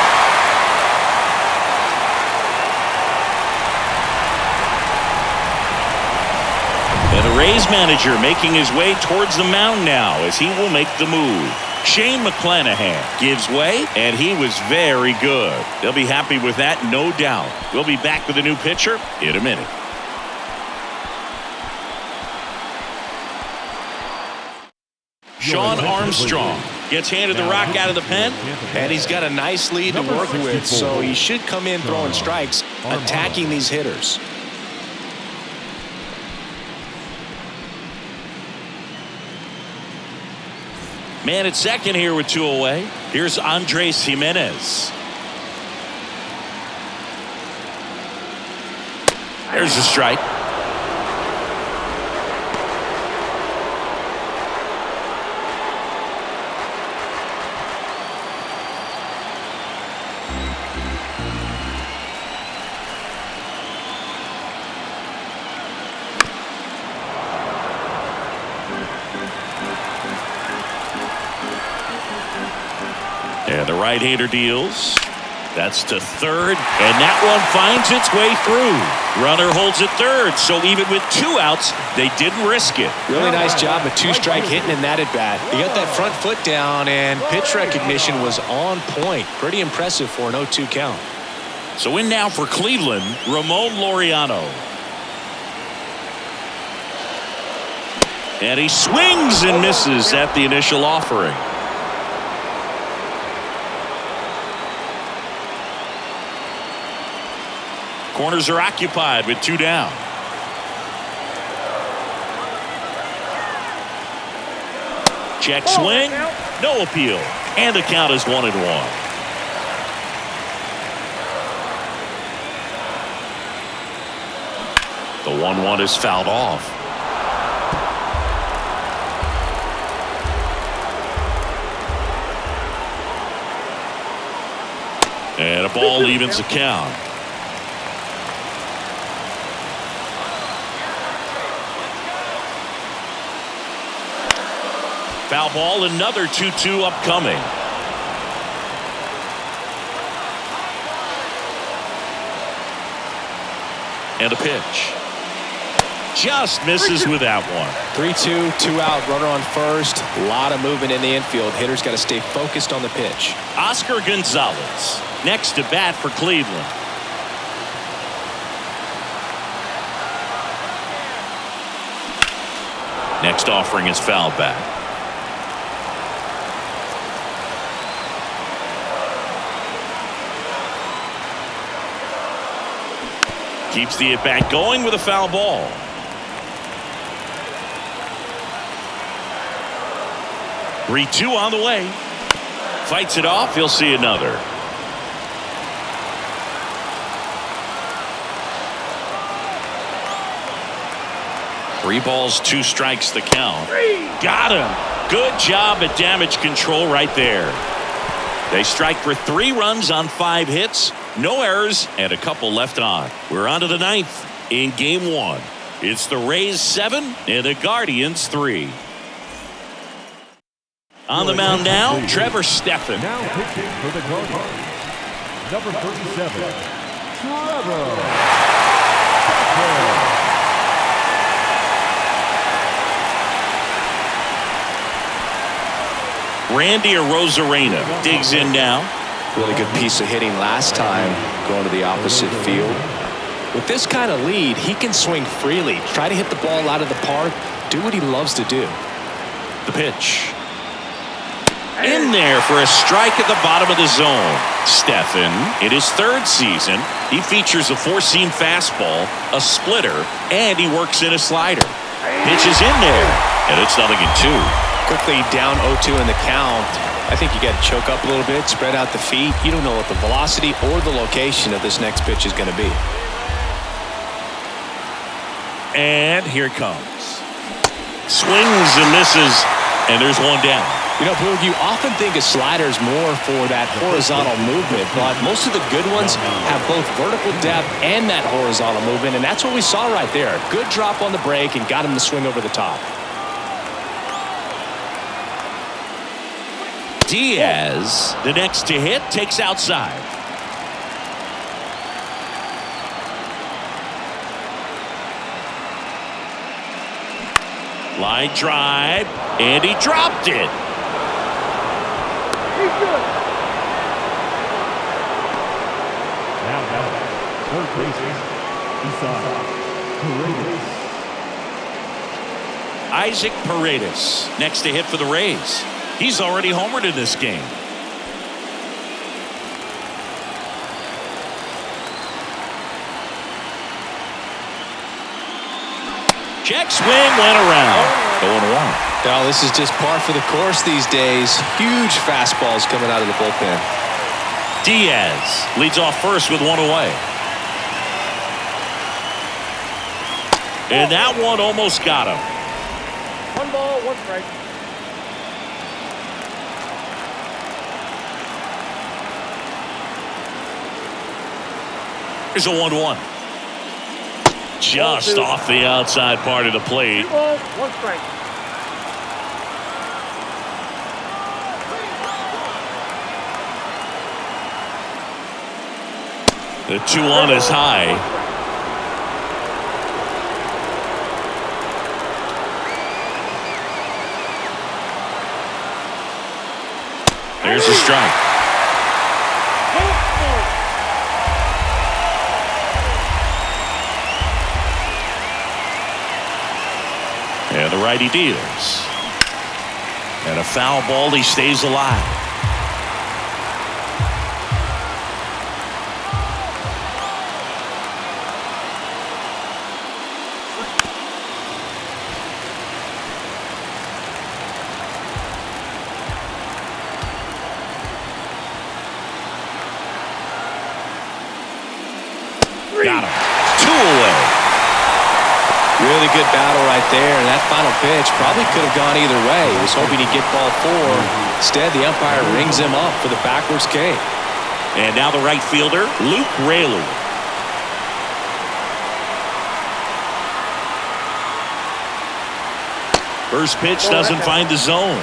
And the Rays manager making his way towards the mound now as he will make the move. Shane McClanahan gives way, and he was very good. They'll be happy with that, no doubt. We'll be back with a new pitcher in a minute. Sean Armstrong gets handed the rock out of the pen, and he's got a nice lead to work with, so he should come in throwing strikes, attacking these hitters. Man at second here with 2 away. Here's Andres Jimenez. There's a strike. And the right-hander deals. That's to third, and that one finds its way through. Runner holds at third, so even with 2 outs, they didn't risk it. Really nice job of 2-strike hitting in that at-bat. He got that front foot down, and pitch recognition was on point. Pretty impressive for an 0-2 count. So in now for Cleveland, Ramon Laureano. And he swings and misses at the initial offering. Corners are occupied with 2 down. Check swing. No appeal. And the count is 1-1. The 1-1 is fouled off. And a ball evens the count. Foul ball, another 2-2 upcoming. And a pitch. Just misses with that one. 3-2, 2 out, runner on first. A lot of movement in the infield. Hitter's got to stay focused on the pitch. Oscar Gonzalez next to bat for Cleveland. Next offering is foul back. Keeps the at-bat going with a foul ball. Three-two on the way. Fights it off. He'll see another. Three balls, 2 strikes the count. Got him. Good job at damage control right there. They strike for 3 runs on 5 hits. No errors and a couple left on. We're on to the 9th in game 1. It's the Rays 7 and the Guardians 3. On the mound now, Trevor Stephan. Now pitching for the Guardians, number 37, Trevor Stephan. Randy Arozarena digs in now. Really good piece of hitting last time, going to the opposite field. With this kind of lead, he can swing freely, try to hit the ball out of the park, do what he loves to do. The pitch. In there for a strike at the bottom of the zone. Stephan, in his 3rd season, he features a 4-seam fastball, a splitter, and he works in a slider. Pitches in there, and it's 0-2. Quickly down 0-2 in the count. I think you got to choke up a little bit, spread out the feet. You don't know what the velocity or the location of this next pitch is going to be. And here it comes. Swings and misses, and there's one down. You know, Boog, you often think of sliders more for that horizontal movement, but most of the good ones have both vertical depth and that horizontal movement, and that's what we saw right there. Good drop on the break and got him to swing over the top. Diaz, the next to hit, takes outside. Line drive, and he dropped it. He's good. Now batting, third baseman, Isaac Paredes next to hit for the Rays. He's already homered in this game. Check swing went around. 0-1. Now, this is just par for the course these days. Huge fastballs coming out of the bullpen. Diaz leads off first with 1 away. And that one almost got him. 1 ball, 1 strike. Here's a 1-1. Just off the outside part of the plate. 2 balls, 1 strike. The 2-1 is high. There's a strike. And the righty deals. And a foul ball, he stays alive. Got him. 2 away. Really good battle right there, and that final pitch probably could have gone either way. He was hoping he'd get ball 4. Instead, the umpire rings him up for the backwards K. And now the right fielder, Luke Raley. First pitch doesn't find the zone.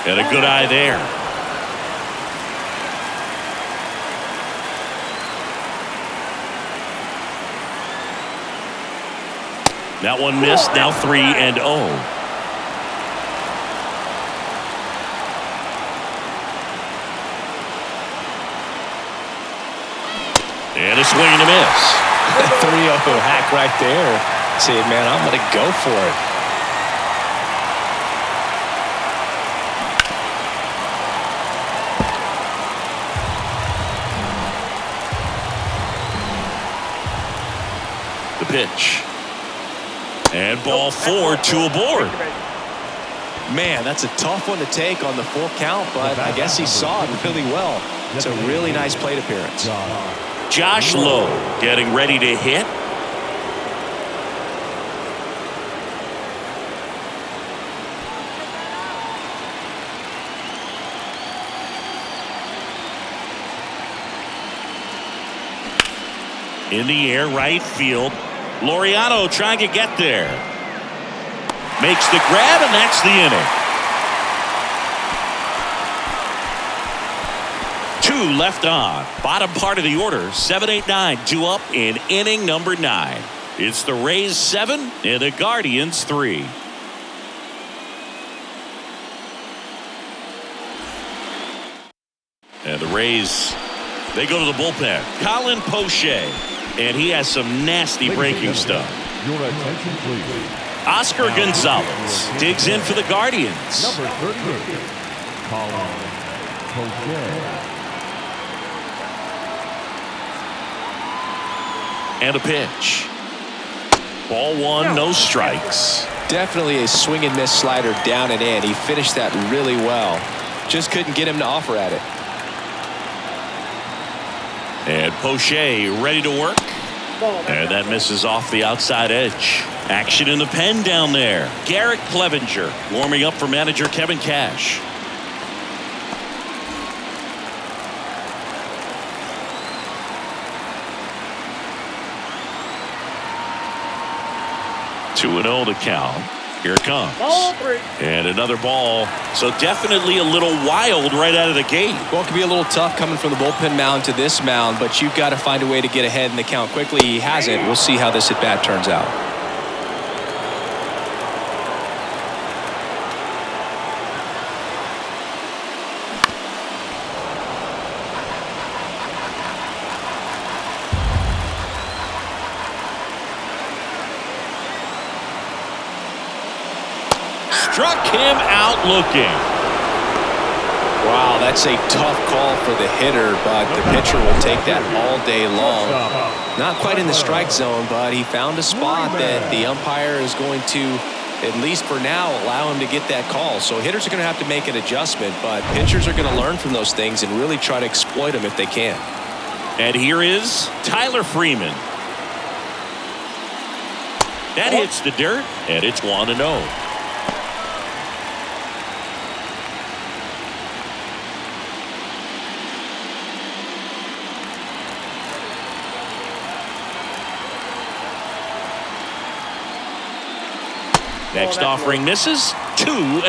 And a good eye there. That one missed. Now 3-0. And a swing and a miss. 3-0 hack right there. Say, man, I'm going to go for it. The pitch. And ball 4, 2 aboard. Man, that's a tough one to take on the full count, but I guess he saw it really well. It's a really nice plate appearance. Josh Lowe getting ready to hit. In the air, right field. Laureano trying to get there. Makes the grab, and that's the inning. 2 left on. Bottom part of the order. 7, 8, 9. 2 up in inning number 9. It's the Rays 7 and the Guardians 3. And the Rays, they go to the bullpen. Colin Poche. And he has some nasty breaking stuff. Your attention, please. Oscar Gonzalez digs in for the Guardians. Number 38, Colin Poche. And a pitch. Ball 1, no strikes. Definitely a swing and miss slider down and in. He finished that really well. Just couldn't get him to offer at it. And Poche ready to work. And that misses off the outside edge. Action in the pen down there. Garrett Clevenger warming up for manager Kevin Cash. Two and 0 to count. Here it comes. Ball 3. And another ball. So definitely a little wild right out of the gate. Well, it can be a little tough coming from the bullpen mound to this mound, but you've got to find a way to get ahead in the count quickly. He hasn't. We'll see how this at-bat turns out. Struck him out looking. Wow, that's a tough call for the hitter, but the pitcher will take that all day long. Not quite in the strike zone, but he found a spot that the umpire is going to, at least for now, allow him to get that call. So hitters are going to have to make an adjustment, but pitchers are going to learn from those things and really try to exploit them if they can. And here is Tyler Freeman. That hits the dirt, and it's 1-0. Next offering misses. 2-0.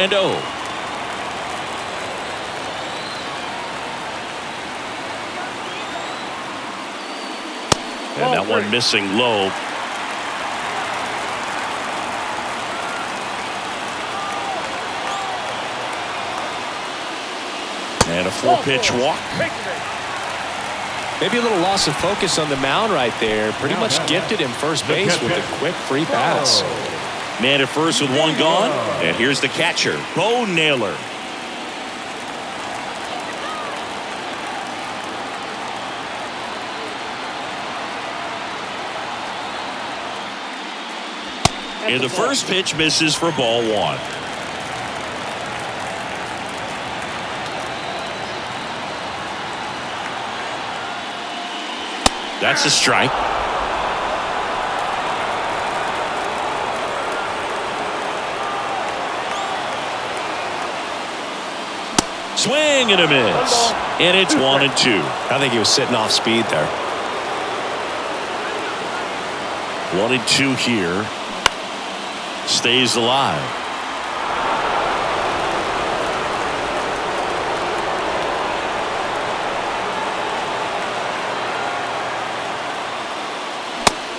And that one missing low. And a 4-pitch walk. Maybe a little loss of focus on the mound right there. Pretty much gifted him first base with a quick free pass. Man at first with 1 gone. And here's the catcher, Bo Naylor. And the first pitch misses for ball 1. That's a strike. Swing and a miss. And it's 1-2. I think he was sitting off speed there. 1-2 here. Stays alive.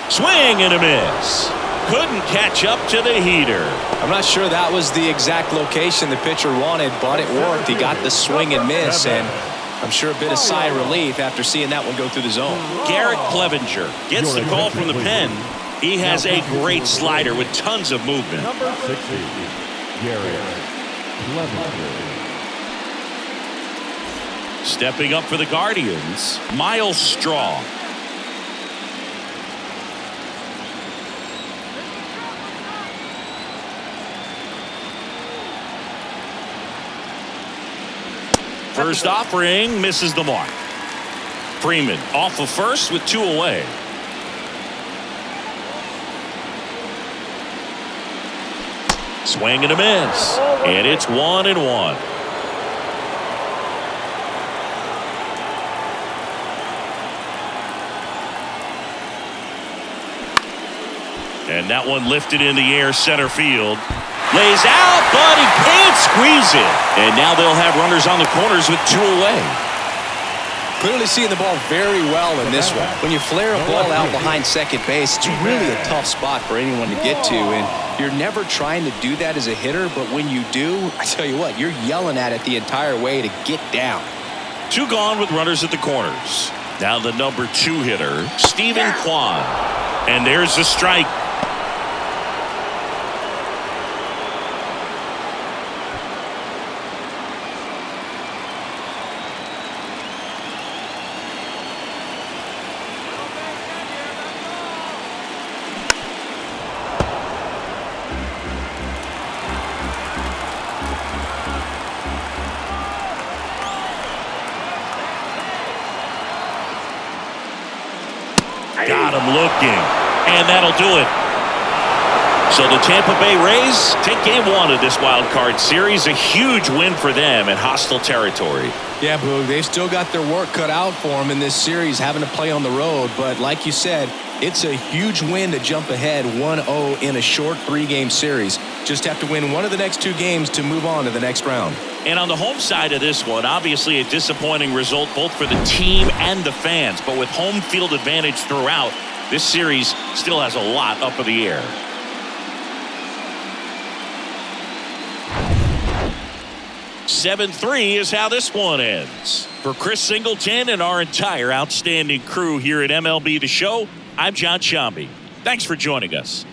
Swing and a miss. Couldn't catch up to the heater. I'm not sure that was the exact location the pitcher wanted, but it worked. He got the swing and miss, and I'm sure a bit of sigh of relief after seeing that one go through the zone. Garrett Clevenger gets the call from the pen. He has a great slider with tons of movement. Number 60, Garrett Clevenger. Stepping up for the Guardians, Miles Straw. First offering misses the mark. Freeman off of first with 2 away. Swing and a miss. And it's 1-1. And that one lifted in the air center field. Lays out, but he can't squeeze it. And now they'll have runners on the corners with 2 away. Clearly seeing the ball very well in this one. When you flare a ball out behind second base, it's really a tough spot for anyone to get to. And you're never trying to do that as a hitter, but when you do, I tell you what, you're yelling at it the entire way to get down. 2 gone with runners at the corners. Now the number 2 hitter, Stephen Kwan. And there's the strike. Got him looking, and that'll do it. So the Tampa Bay Rays take game 1 of this wild card series. A huge win for them in hostile territory. Yeah, Boog, they've still got their work cut out for them in this series, having to play on the road. But like you said, it's a huge win to jump ahead 1-0 in a short 3-game series. Just have to win one of the next 2 games to move on to the next round. And on the home side of this one, obviously a disappointing result both for the team and the fans. But with home field advantage throughout, this series still has a lot up in the air. "7-3 is how this one ends. For Chris Singleton and our entire outstanding crew here at MLB The Show, I'm John Shambi. Thanks for joining us.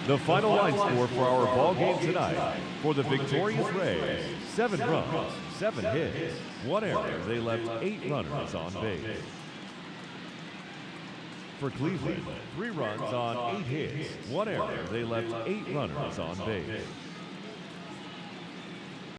The final line score for our ball game tonight. For the victorious Rays, 7 runs, 7 hits, 1 error. They left 8 runners on base. For Cleveland, 3 runs on 8 hits, 1 error. They left 8 runners on base.